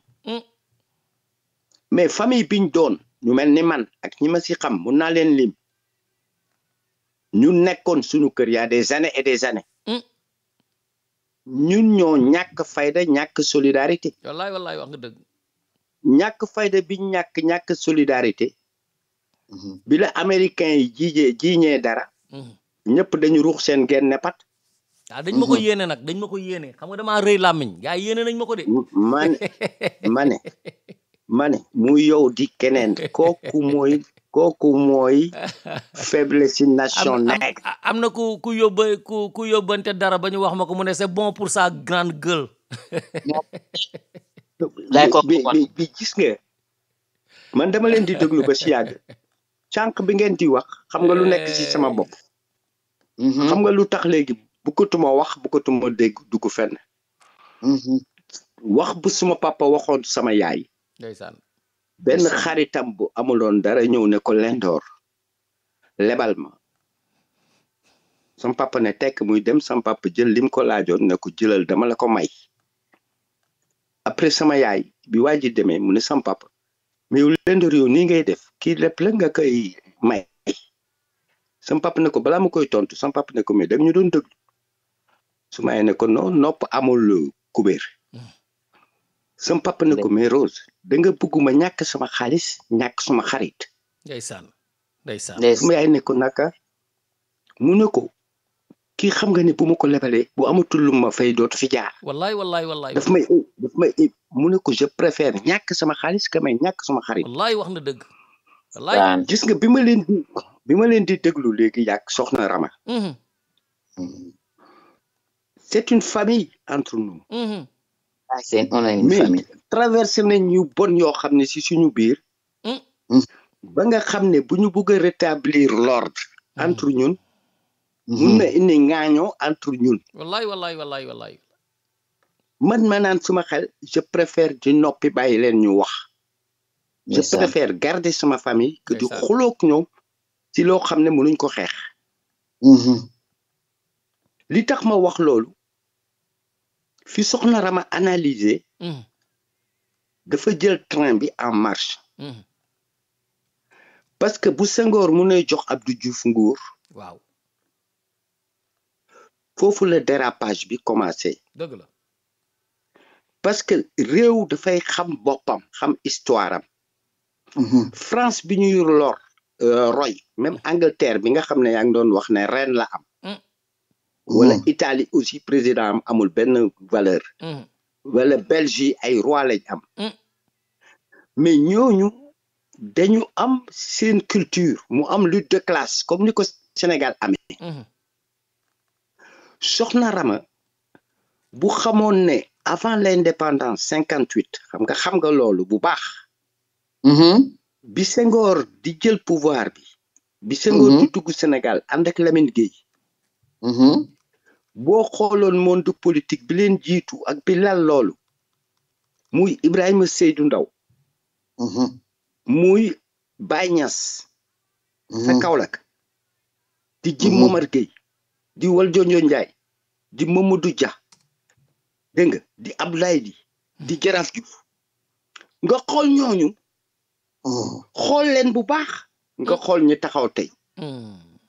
mais famille biñ doon ñu mel ni man ak ñi ma ci xam mun naa leen lim ñu nekkoon sunu kër y a des années et des années ñun ñoo ñàkk fayda ñàkk solidarité wallaay wax nga dëgg ñàkk fayda bi ñàkk solidarité bi la américain yi jiiñee dara ñëpp dañu ruux seen genn ne pat dañ ma ko yéene nag dañ ma ko yéene xam nga damaa rëy làmmiñ gaa yi yéene nañ ma ko de ma ne mu yow di keneen kooku mooy faiblesse ci nation nekk am na ku yóbbante dara ba ñu wax ma ko mu ne c'est bon pour sa grande gueule bi gis nga man dama leen di déglu ba si yàgg sànq bi ngeen di wax xam nga lu nekk ci sama bopp xam nga lu tax léegi bëggatuma wax bëggatuma dégg dugg fenn wax bu suma papa waxoon sama yaay ndeysaan benn xaritam bu amuloon dara ñëw ne ko Lendoor lebal ma sama papa ne tekk muy dem sama papa jël lim ko laajoon ne ko jëlal dama la ko may après sama yaay bi waa ji demee mu ne sama papa mais yow Lendoor yow nii ngay def kii lépp la nga koy may sama papa ne ko balaa ma koy tontu sama papa ne ko mais da ñu doon déglu su may ne ko non nopp amul kubéer sama papa ne ko mais Rose da nga bëgguma ñàkk sama xaalis ñàkk sama xarit ndeysaan ndeysaan sama yaay ne ko naka mu ne ko kii xam nga ne bu ma ko lebalee bu amatul lu ma fay dootu fi jaar wallaay daf may mu ne ko je préfère ñàkk sama xaalis que may ñàkk sama xarit wallaay wax na dëgg wallaay gis nga bi ma leen di déglu léegi yàgg soxna Rama c'est une famille entre nous on a une mais famille traversé nañ ñu bon yoo xam ne si suñu biir ba nga xam ne bu ñu bëgg a rétablir l'ordre entre ñun mun na indi ŋaañoo entre ñun wallaay man ma naan suma xel je préfère di noppi bàyyi leen ñu wax je préfère garder sama famille que di xuloog ñoom ci loo xam ne mënuñ ko xeex li tax ma wax loolu fi soxna Rama analyser dafa jël train bi en marche parce que bu Senghor mu ne jox Abdou Diouf nguur waaw foofu la dérapage bi commencé dëgg la parce que réew dafay xam boppam xam histoire am France bi ñuy roy même Angleterre bi nga xam ne yaa ngi doon wax ne reine la am wala Italie aussi président am amul benn valeur wala Belgique ay roi lañ am mais ñooñu dañu am seen culture mu am lutte de classe comme ni ko Sénégal amee soxna Rama bu xamoon ne avant l'indépendance 58 xam nga loolu bu baax bi Senghor di jël pouvoir bi Senghor di dugg Sénégal ànd ak Lamine Gueye boo xooloon monde politique bi leen jiitu ak bi lal loolu muy Ibrahima Seydou Ndaw muy Baye Niass sa Kaolack di Jim Momar Gueye di Valdiodio Ndiaye di Mamadou Dia dégg nga di Abdoulaye di Jaraaf Diouf nga xool ñooñu xool leen bu baax nga xool ñu taxaw tey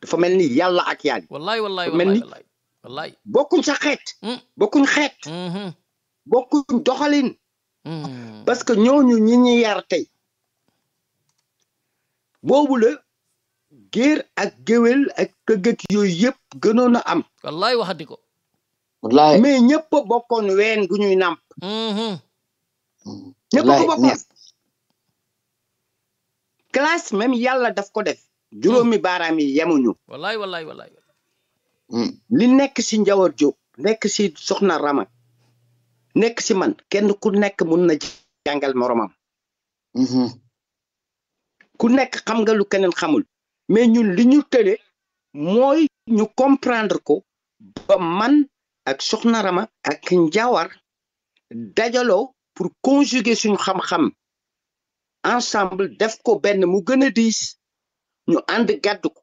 dafa mel ni yàlla ak yàlla wallaay bokkuñ sa xeet bokkuñ xeet bokkuñ doxalin parce que ñooñu ñi ñu yar tey boobu la géer ak géwél ak tëgg yooyu yëpp gënoon a am wallaay waxati ko wallaay mais ñëpp a bokkoon ween gu ñuy nàmp ñëpp a ko bokkoon classe même yàlla daf ko def juróomi baaraam yi yemuñu wallaay li nekk si Njawar Jóob nekk si soxna Rama nekk si man kenn ku nekk mun na jàngal moromam ku nekk xam nga lu keneen xamul mais ñun li ñu tële mooy ñu comprendre ko ba man ak soxna Rama ak Njawar dajaloo pour conjuguer suñu xam-xam ensemble def ko benn mu gën a diis ñu ànd gàddu ko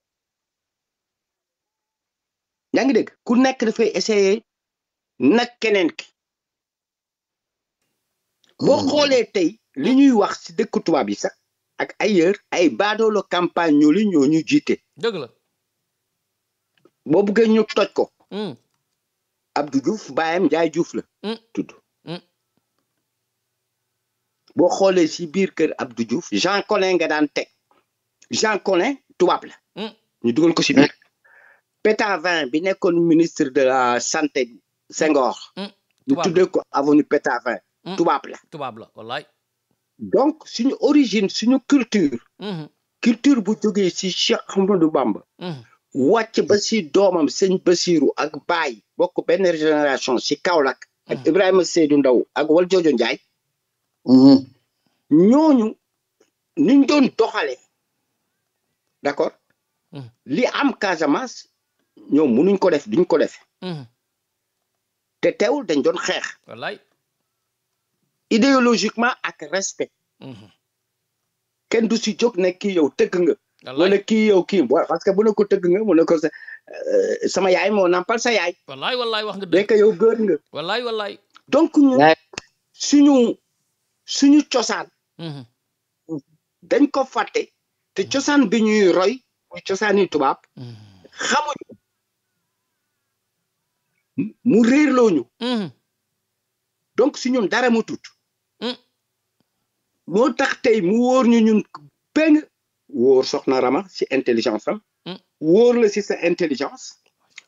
yaa ngi dégg ku nekk dafay essayer nag keneen ki boo xoolee tey li ñuy wax ci dëkk tubaab yi sax ak ailleurs ay baadoolo campagne ñoo ñu jiite dëgg la boo bëggee ñu toj ko Abdou Diouf baayam Njaay Diouf la tudd boo xoolee ci biir kër Abdou Diouf Jean Collin nga daan teg Jean Collin tubaab la ñu dugal ko ci biir Pétavin bi nekkoon ministre de la santé Senghor ñu tuddee ko avenue Pétavin tubaab la wallaay donc suñu origine suñu culture bu jógee ci Cheikh Ahmadou Bamba wàcc ba ci doomam sëñ Basiru ak baay bokk benn génération ci Kaolack ak Ibrahima Seydou Ndaw ak Valdiodio Ndiaye ñooñu niñ doon doxale d'accord li am Casamance ñoom mënuñ ko def duñ ko def te teewul dañ doon xeex wallaay idéologiquement ak respect kenn du si jóg ne kii yow tëgg nga wala kii yow kii parce que bu ne ko tëgg nga mu ne ko sama yaay moo nampal sa yaay wallaay wax nga dëgg rek yow gër nga wallaay donc ñu suñu cosaan dañ ko fàtte te cosaan bi ñuy roy muy cosaani tubaab xamuñu mu réerloo ñu donc si ñun dara mu tut moo tax tey mu wóor ñu ñun peng wóor soxna Rama si intelligence am wóor la si sa intelligence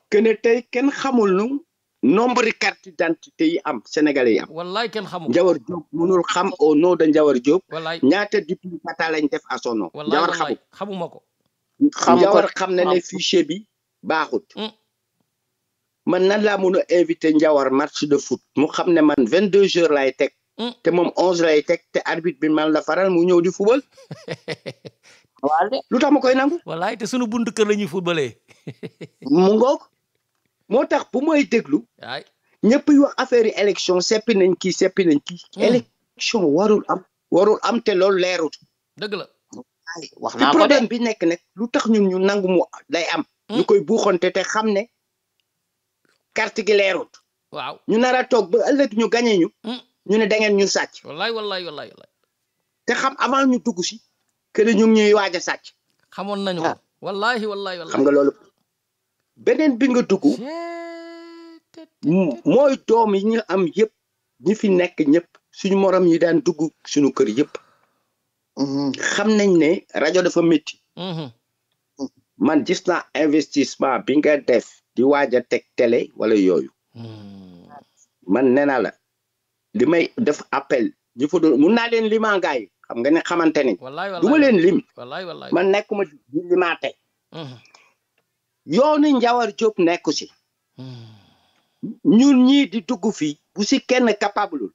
que ne tey kenn xamul nu nombre carte d'identité yi am sénégalais yi am wallaay kenn xamul Njawar Diop mënul xam au nom de Njawar Diop wallaay ñaata duplicata lañ def à son nom Njawar xamuma ko Njawar xam na ne fichier bi baaxut man nan laa mun a invité Njawar match de foot mu xam ne man 22 heures lay teg te moom 11 lay teg te arbitre bi man la faral mu ñëw di football lu tax ma koy nangu wallaay te sunu buntu kër la ñuy footballee mu ngoog moo tax bu may déglu ñëpp yi wax affaire yi élection seppi nañ kii élection warul am te loolu leerut dëgg la wax ci naa ko de problème bi nekk nag lu tax ñun ñu nangu mu day am ñu koy buuxante te xam ne carte gi leerut waaw ñu nar a toog ba ëllëg ñu gañe ñu ne da ngeen ñu sàcc wallaay te xam avant ñu dugg si que ne ñu ngi ñuy waaj a sàcc xamoon nañu ko wallaay xam nga loolu beneen bi nga dugg mooy doom yi ñu am yëpp ñi fi nekk ñëpp suñu morom yi daan dugg suñu kër yëpp xam nañ ne rajo dafa métti man gis naa investissement bi nga def di waaj a teg télé wala yooyu man nee naa la li may def appel ñi fa doon mun naa leen limangaay xam nga ne xamante ni du ma leen lim man nekkuma di limaate yoonu Njawar Diop nekku si ñun ñii di dugg fii bu si kenn capable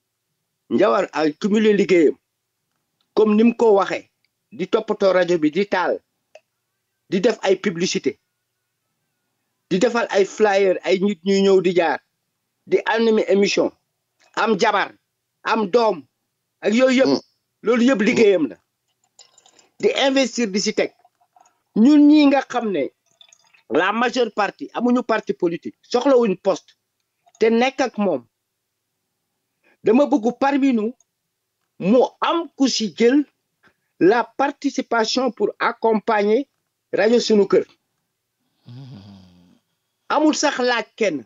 Njawar ay cumuler liggéeyam comme ni mu ko waxee di toppatoo rajo bi di taal di def ay publicité di defal ay flyer ay nit ñuy ñëw di jaar di animer émission am jabar am doom ak yooyu yëpp loolu yëpp liggéeyam la di investir di si teg ñun ñi nga xam ne la majeure partie amuñu parti politique soxlawuñ poste te nekk ak moom dama bëgg parmi nous mu am ku si jël la participation pour accompagner rajo sunu kër amul sax laaj kenn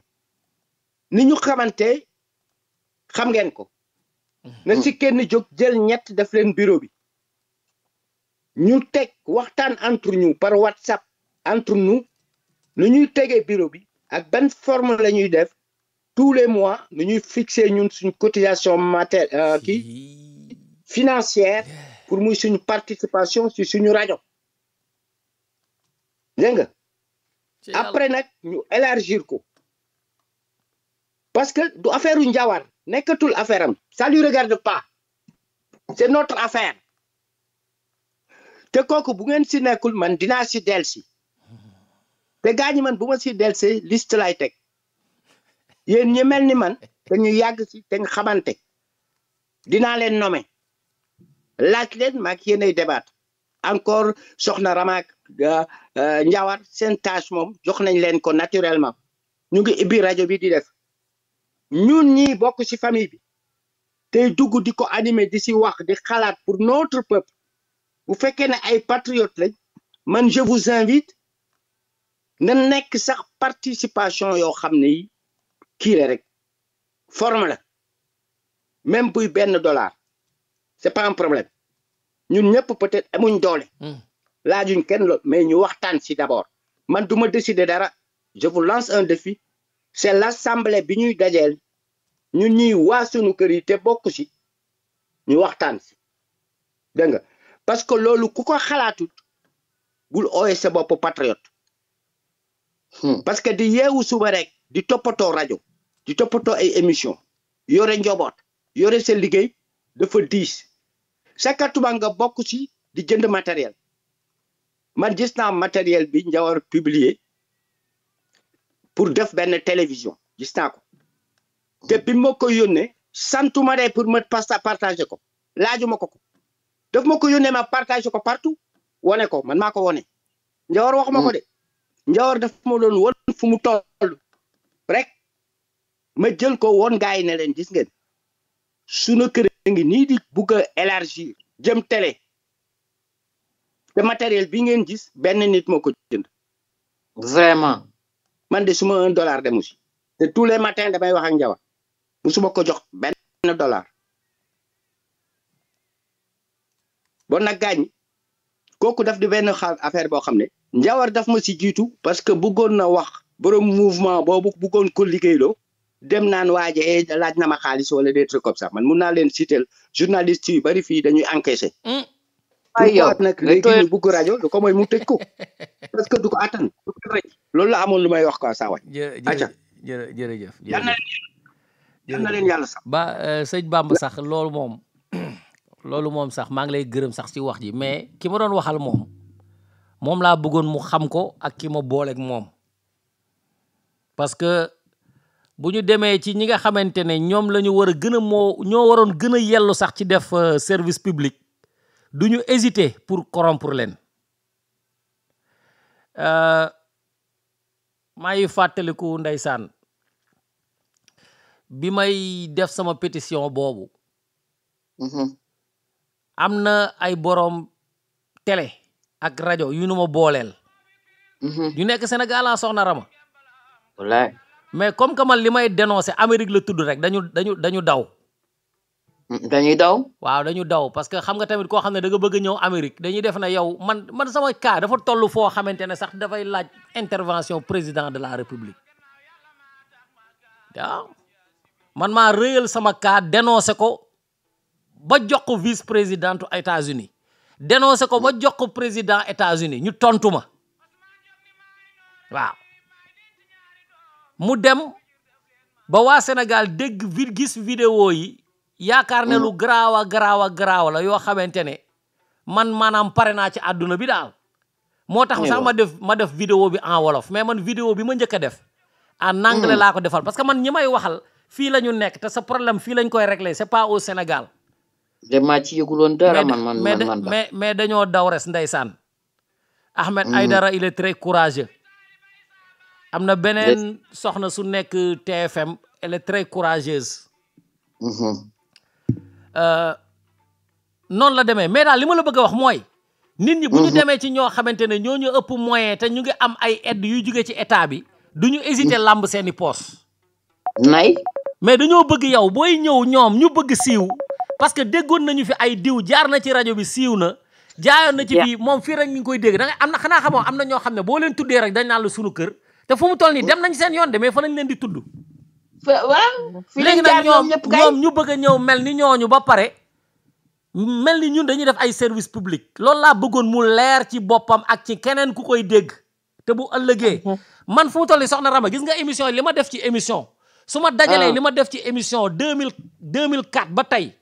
ni ñu xamante xam ngeen ko na si kenn jóg jël ñett def leen bureau bi ñu teg waxtaan entre nous par WhatsApp entre nous nu ñuy tegee bureau bi ak ban forme la ñuy def tous les mois nu ñuy fixer ñun suñu cotisation financière pour muy suñu participation ci suñu rajo dégg nga après nag ñu élargir ko parce que du affaire u Njawar nekkatul affaire am ça lui regarde pas c'est notre affaire te kooku bu ngeen si nekkul man dinaa si delsi te gaañi man bu ma si delsee liste lay teg yéen ñi mel ni man te ñu yàgg si te ñu xamante dinaa leen nommer laaj leen maag yéenay débat encore soxna Ramaak Njawar seen tâche moom jox nañ leen ko naturellement ñu ngi ibbi rajo bi di def ñun ñi bokk ci famille bi tey dugg di ko animer di si wax di xalaat pour notre peuple bu fekkee ne ay patriotes lañ man je vous invite na nekk sax participation yoo xam ne yi kii la rek forme la même buy $1 c'est pas un problème ñun ñëpp peut-être amuñ doole laajuñ kenn lool mais ñu waxtaan si d'abord man du ma décider dara je vous lance un défi c'est l'assemblée bi ñuy dajeel ñun ñuy waa sunu kër yi te bokk si ñu waxtaan si dégg nga parce que loolu ku ko xalaatut bul ooye sa bopp patriote parce que di yeewu suba rek di toppatoo rajo di toppatoo ay émission yore njoboot yore sa liggéey dafa diis sakatuma nga bokk si di jënd matériel man gis naa matériel bi Njawar publier pour def benn télévision gis naa ko te bi ma ko yónnee santuma de pour ma partager ko laajuma ko daf ma ko yónnee ma partager ko partout wone ko man maa ko wone Njawar waxuma ko de Njawar daf ma doon won fu mu toll rek ma jël ko woon gars yi ne leen gis ngeen sunu kër ngi nii di bugg a élargir jëm télé te matériel bi ngeen gis benn nit moo ko jënd vraiment man de suma $1 demu si te tous les matins damay wax ak Njawar musuma ko jox benn $1 bon nag gaañ kooku daf di benn affaire boo xam ne Njawar daf ma si jiitu parce que bëggoon na wax borom mouvement boobu bëggoon ko liggéeyloo dem naan waaje laaj na ma xaalis wala des trucs comme ça man mun naa leen citer journaliste yu bari fii dañuy encaissé. ay yow nag léegi ñu bugg rajo lu ko mooy mu tëj ko parce que du ko attan loolu la amoon lu may wax quoi saa waay. jërëjëf yal na leen yàlla sax. ba sëñ Bamba sax loolu moom sax maa ngi lay gërëm sax ci wax ji mais ki ma doon waxal moom laa bëggoon mu xam ko ak ki ma booleeg moom parce que bu ñu demee ci ñi nga xamante ne ñoom la ñu war a gën a ñoo waroon gën a yellu sax ci def service public du ñu hésiter pour corrompre leen maa ngi fàttaliku ndeysaan bi may def sama pétition boobu am na ay borom télé ak rajo yu nu ma booleel yu nekk Sénégal la soxna Rama wallaay mais comme que man li may dénoncer Amérique la tudd rek dañu daw dañuy daw waaw dañu daw parce que xam nga tamit koo xam ne da nga bëgg a ñëw Amérique dañuy def na yow man sama cas dafa toll foo xamante ne sax dafay laaj intervention président de la République waaw man maa réyal sama cas dénoncé ko ba jox ko vice présidente États-Unis dénoncé ko ba jox ko président États-Unis ñu tontu ma waaw mu dem ba waa Sénégal dégg gis vidéo yi yaakaar ne lu garaaw la yoo xamante ne man maanaam pare naa ci àdduna bi daal moo tax sax ma def vidéo bi en wolof mais man vidéo bi ma njëkk a def en anglais laa ko defal parce que man ñi may waxal fii la ñu nekk te sa problème fii lañ koy régler c'est pas au Sénégal dama ci yëguloon dara mais dañoo daw res ndeysaan Ahmed Aïdara il est très courageux am na beneen soxna su nekk TFM elle est très courageuse noonu la demee mais daal li ma la bëgg a wax mooy nit ñi bu ñu demee ci ñoo xamante ne ñoo ñu ëpp moyen te ñu ngi am ay aide yu jóge ci état bi du ñu hésiter lamb seeni poos mais dañoo bëgg yow booy ñëw ñoom ñu bëgg siiw parce que déggoon nañu fi ay diw jaar na ci rajo bi siiw na jaayoon na ci bii moom fii rek ñu ngi koy dégg da nga am na xanaa xamoo am na ñoo xam ne boo leen tuddee rek dañ naan la sunu kër te fu mu toll nii dem nañ seen yoon de mais fa lañ leen di tudd léegi nag ñoom ñu bëgg a ñëw mel ni ñooñu ba pare mel ni ñun dañuy def ay service public loolu laa bëggoon mu leer ci boppam ak ci keneen ku koy dégg te bu ëllëgee man fu mu toll nii soxna Rama gis nga émission li ma def ci émission su ma dajalee li ma def ci émission 2004 ba tey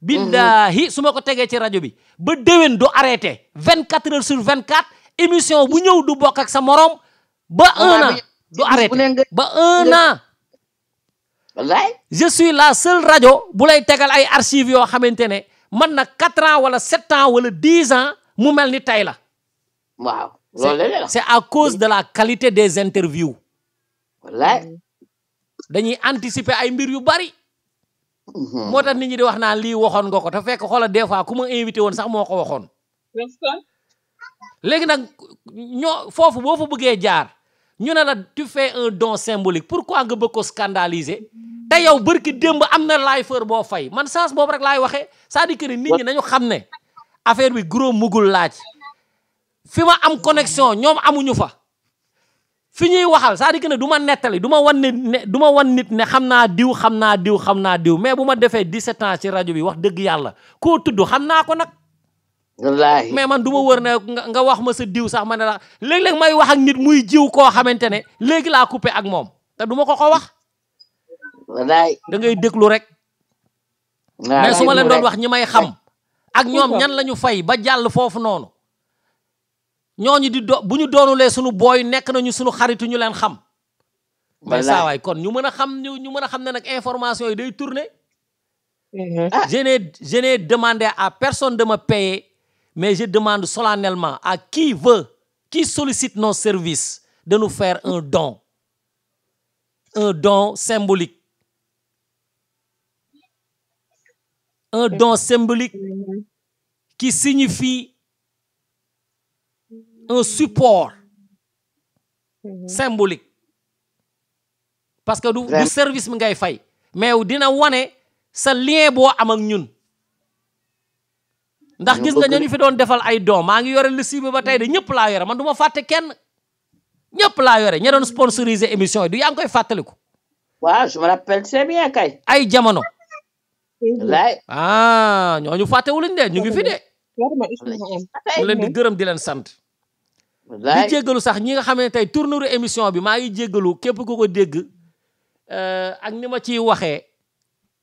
billaahi su ma ko tegee ci rajo bi ba déwén du arrêté 24 heures sur 24 émission bu ñëw du bokk ak sa morom ba 1 an du arrêté ba 1 an je suis la seule rajo bu lay tegal ay archives yoo xamante ne man na 4 ans wala 7 ans wala 10 ans mu mel ni tey la waaw c'est à cause de la qualité des interviews dañuy anticiper ay mbir yu bari moo tax nit ñi di wax naan lii waxoon nga ko te fekk xoola des fois ku ma invité woon sax moo ko waxoon léegi nag ñoo foofu boo fa bëggee jaar ñu ne la tu fais un don symbolique pourquoi nga bëgg ko scandaliser te yow bërki démb am na lifer boo fay man sens boobu rek laay waxee c'est-à-dire que nit ñi nañu xam ne affaire bi gros mugul laaj fi ma am connexion ñoom amuñu fa fi ñuy waxal c'est-à-dire que ne du ma nettali du ma wan nit ne xam naa diw mais bu ma defee 17 ans ci rajo bi wax dëgg yàlla koo tudd xam naa ko nag wallaahi mais man du ma wër ne nga wax ma sa diw sax ma ne la léeg-léeg may wax ak nit muy jiw koo xamante ne léegi laa coupé ak moom te du ma ko wax wallaahi da ngay déglu rek mais su ma leen doon wax ñi may xam ak ñoom ñan la ñu fay ba jàll foofu noonu ñooñu bu ñu doonulee suñu booy nekk nañu suñu xaritu ñu leen xam mais saa waay kon ñu mën a xam ne nag information yi day tourner je n'ai demandé à personne de me payer mais je demande solennellement à qui sollicite nos services de nous faire un don symbolique qui signifie un support symbolique parce que du service mi ngay fay mais dina wane sa lien boo am ak ñun ndax gis nga ñu fi doon defal ay doom maa ngi yore liste bi ba tey de ñëpp laa yore man du ma fàtte kenn ñëpp laa yore ña doon sponsoriser émission yi du yaa ngi koy fàttaliku. waaw je me rappelle très bien kay. ay jamono. wallaay. ñooñu fàttewuluñ de ñu ngi fi de. mu leen di gërëm di leen sant. di jéggalu sax ñi nga xam ne tey tournure émission bi maa ngi jéggalu képp ku ko dégg ak ni ma ciy waxee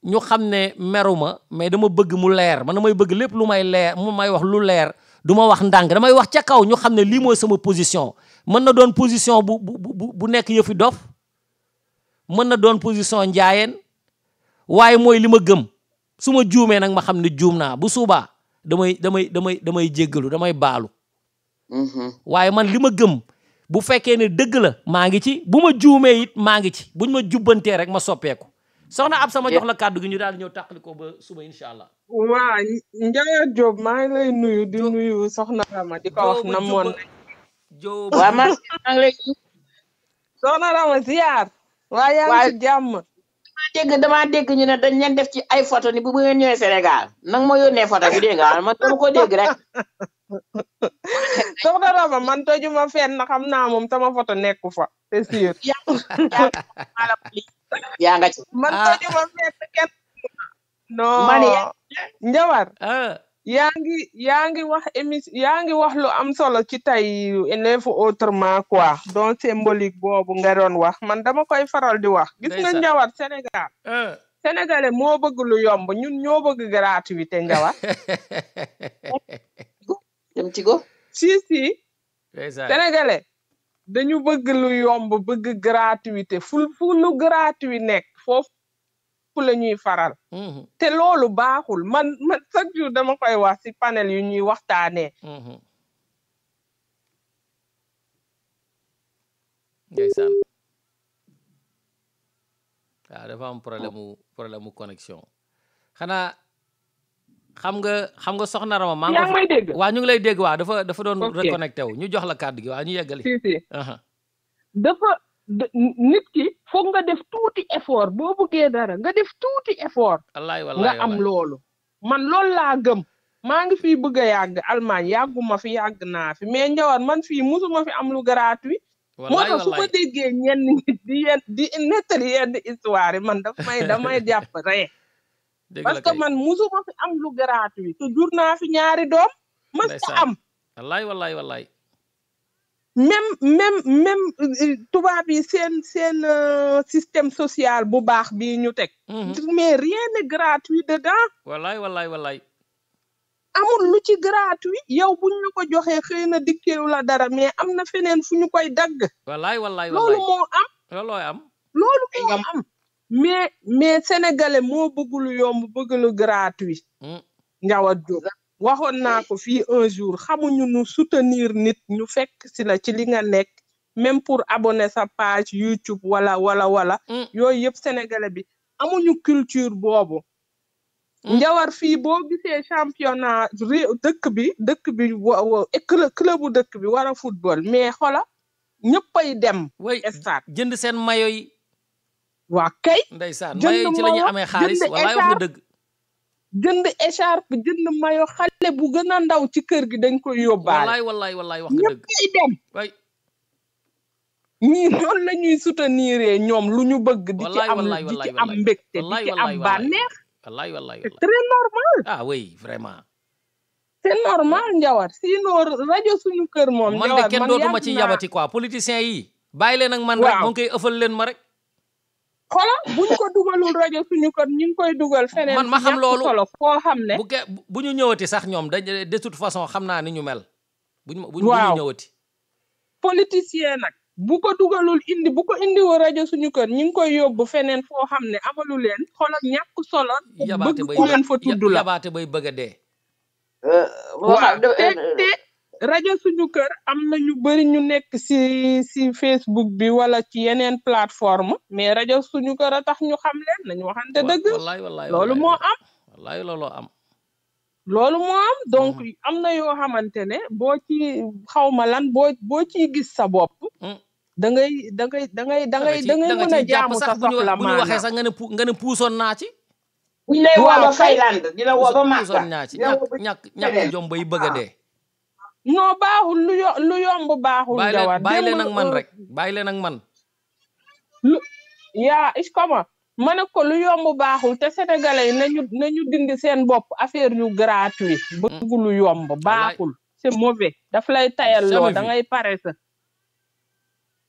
ñu xam ne meruma mais dama bëgg mu leer man damay bëgg lépp lu may leer mu may wax lu leer du ma wax ndànk damay wax ca kaw ñu xam ne lii mooy sama position mën na doon position bu nekk yëfi dof mën na doon position njaayeen waaye mooy li ma gëm su ma juumee nag ma xam ne juum naa bu subaa damay jéggalu damay baalu waaye man li ma gëm bu fekkee ne dëgg la maa ngi ci bu ma juumee it maa ngi ci buñ ma jubbantee rek ma soppeeku soxna ab sama jox la kàddu gi ñu daal ñëw tàqali ko ba suba incha allah. waa Ndiaye Diop maa ngi lay nuyu di nuyu soxna Rama di ko wax namoon Diop waa maa ngi lay soxna Rama ziar waa yaa ngi ci jàmm damaa dégg ñu ne dañ leen def ci ay photo ni bu ngeen ñëwee Sénégal nang ma yónnee photo bi dégg nga man dama ko dégg rek soxna Rama man tojuma fenn xam naa moom sama photo nekku fa c'est sûr yaa nga ci man tojuma fenn kenn non Njawar yaa ngi wax émission yaa ngi wax lu am solo ci tey élève autrement quoi donc symbolique boobu nga doon wax man dama koy faral di wax gis nga Njawar Sénégal sénégalais moo bëgg lu yomb ñun ñoo bëgg gratuité Njawar dem ci go si sénégalais dañu bëgg lu yomb bëgg gratuité fu lu gratuit nekk foofu la ñuy faral te loolu baaxul man chaque jour dama koy wax ci panel yu ñuy waxtaanee ndeysaan waaw dafa am problème mu connexion xanaa xam nga soxna Rama maa ngi may dégg waaw ñu ngi lay dégg waaw dafa doon reconnecté wu ñu jox la kàddu gi waaw ñu yeggali si dafa nit ki foog nga def tuuti effort boo bëggee dara nga def tuuti effort nga am loolu man loolu laa gëm maa ngi fii bëgg a yàgg Allemagne yàgguma fi yàgg naa fi mais Njawar man fii musuma fi am lu gratuit moo tax su ma déggee ñenn nit di nettali yenn histoire yi man damay jàpp rek parce que man musuma fi am lu gratuit te jur naa fi ñaari doom mas ta am wallaay même tubaab yi seen système social bu baax bii ñu teg mais rien n'est gratuit dedans wallaay amul lu ci gratuit yow buñ la ko joxee xëy na dikkeewu la dara mais am na feneen fu ñu koy dagg wallaay loolu moo am mais sénégalais moo bëgg lu yomb bëgg lu gratuit Njawar Diop waxoon naa ko fii un jour xamuñu nu soutenir nit ñu fekk si la ci li nga nekk même pour abonner sa page YouTube wala yooyu yëpp sénégalais bi amuñu culture boobu Njawar fii boo gisee championnat dëkk bi clubu dëkk bi war a football mais xola ñëppay dem stade jënd seen mayo yi waa kay ndeysaan mayo yi ci la ñu amee xaalis wallaay wax nga dëgg jënd écharpe jënd mayo xale bu gën a ndaw ci kër gi dañ koy yóbbaale wallaay wax nga dëgg ñëppay dem ñii noonu la ñuy soutenir ñoom lu ñu bëgg di ci am mbégte di ci am bànneex wallaay c'est très normal oui vraiment c'est normal Njawar sinon rajo suñu kër moom man de kenn dootuma ci yabati quoi politiciens yi bàyyi leen ak man rek mu ngi koy ëffal leen ma rek xola buñ ko dugalul rajo suñu kër ñu ngi koy dugal feneen man ma xam loolu solo foo xam ne bu ñu ñëwati sax ñoom de toute façon xam naa ni ñu mel bu ñu ñëwati politicien nag bu ko dugalul bu ko indiwoo rajo suñu kër ñu ngi koy yóbbu feneen foo xam ne amalu leen xoolal ñàkk solo bëgg ku leen fa tudd la yabaate bay bëgg a dee te rajo suñu kër am na ñu bëri ñu nekk si Facebook bi wala ci yeneen plateforme mais rajo suñu kër a tax ñu xam leen nañu waxante dëgg loolu moo am loolu moo am donc am na yoo xamante ne boo ci xawma lan boo ciy gis sa bopp da ngay mën a jaamu sa soxla bu ñu waxee sax nga ne puusoon naa ci buñ lay woo ba Finland di la woo ba Makka ñàkk jom bay bëgg a dee. non baaxul lu yomb baaxul. Njawar bàyyi leen ak man rek bàyyi leen ak man. yaa is comment ma ne ko lu yomb baaxul te sénégalais yi nañu dindi seen bopp affaire yu gratuit bëgg lu yomb baaxul c'est mauvais daf lay tayal loo da ngay pare sa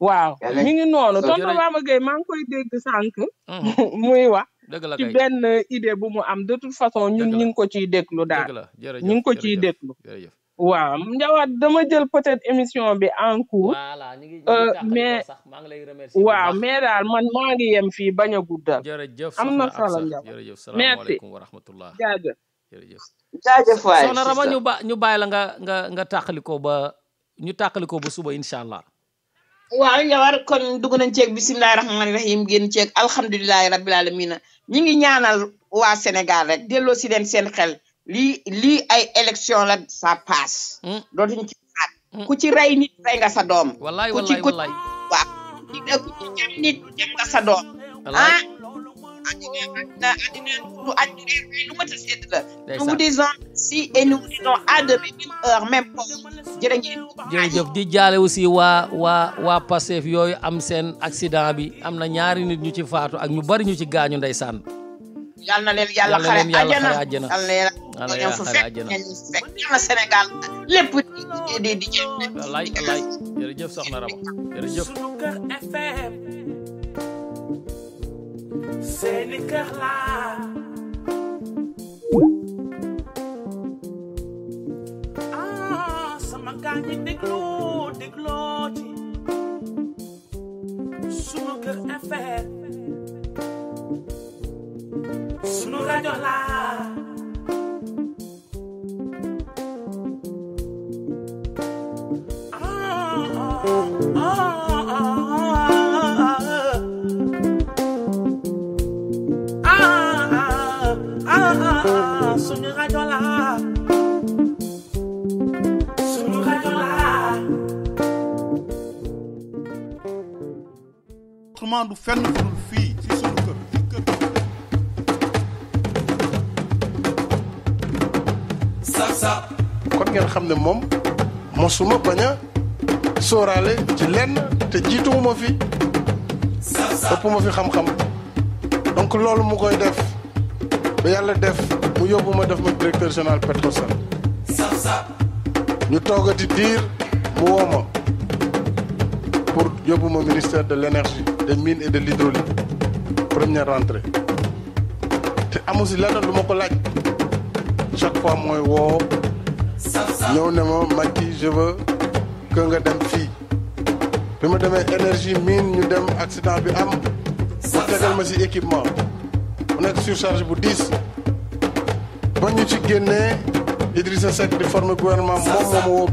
waaw mi ngi noonu tonton Mama Gueye maa ngi koy dégg sànq muy wax ci benn idée bu mu am de toute façon ñun ñu ngi ko ciy déglu daal ñu ngi ko ciy déglu waaw Njawar dama jël peut-être émission bi en cours mais waaw mais daal man maa ngi yem fii bañ a guddal am na solo Njawar merci wa rahmatullah jaajëf waay soxna Rama ñu bàyyi la nga tàqalikoo ba suba incha allah. waaw Njawar kon dugg nañ ceeg bisimilahi rahmaani rahim génn ceeg alhamdulilahi rabbil alamina ñi ngi ñaanal waa Sénégal rek delloo si leen seen xel lii ay élection la ça passe dootuñu ci xaat ku ci rey nit rey nga sa doom wallaay ku ci wallaay waaw ku ci jam nit jam nga sa doom addina du añu réer lu mat a sedd la nous vous disons si et nous vous disons à demain même heure même poste jërëjëf di jaale aussi waa Pastef yooyu am seen accident bi am na ñaari nit ñu ci faatu ak ñu bari ñu ci gaañu ndeysaan yal na leen yàlla xare àjjana yal na leen fu fekk yàlla Sénégal lépp di wallaay jërëjëf soxna Rama jërëjëf seeni kër laa sama gaañ ñi dégloo ci sunu kër FM sunu rajo laa sunu rajo laa sunu rajo laa autrement du fenn fu dul fii ci sunu kër sa kon ngeen xam ne moom mosuma bañ a sóoraale ci lenn te jiituwuma fi ëpp ma fi xam-xam donc loolu mu koy def ba yàlla def mu yóbbu ma def ma directeur général Petrosen ñu toogati diir mu woo ma pour yóbbu ma ministère de l'énergie des mines et de l'hydraulique première rentrée te amu si lenn lu ma ko laaj chaque fois mooy woo ñëw ne ma Macky je veux que nga dem fii bi ma demee énergie mine ñu dem accident bi am mu tegal ma si équipement mu nekk surcharge bu 10 ba ñu ci génnee Idrissa Seck di former gouvernement moom moo ma woo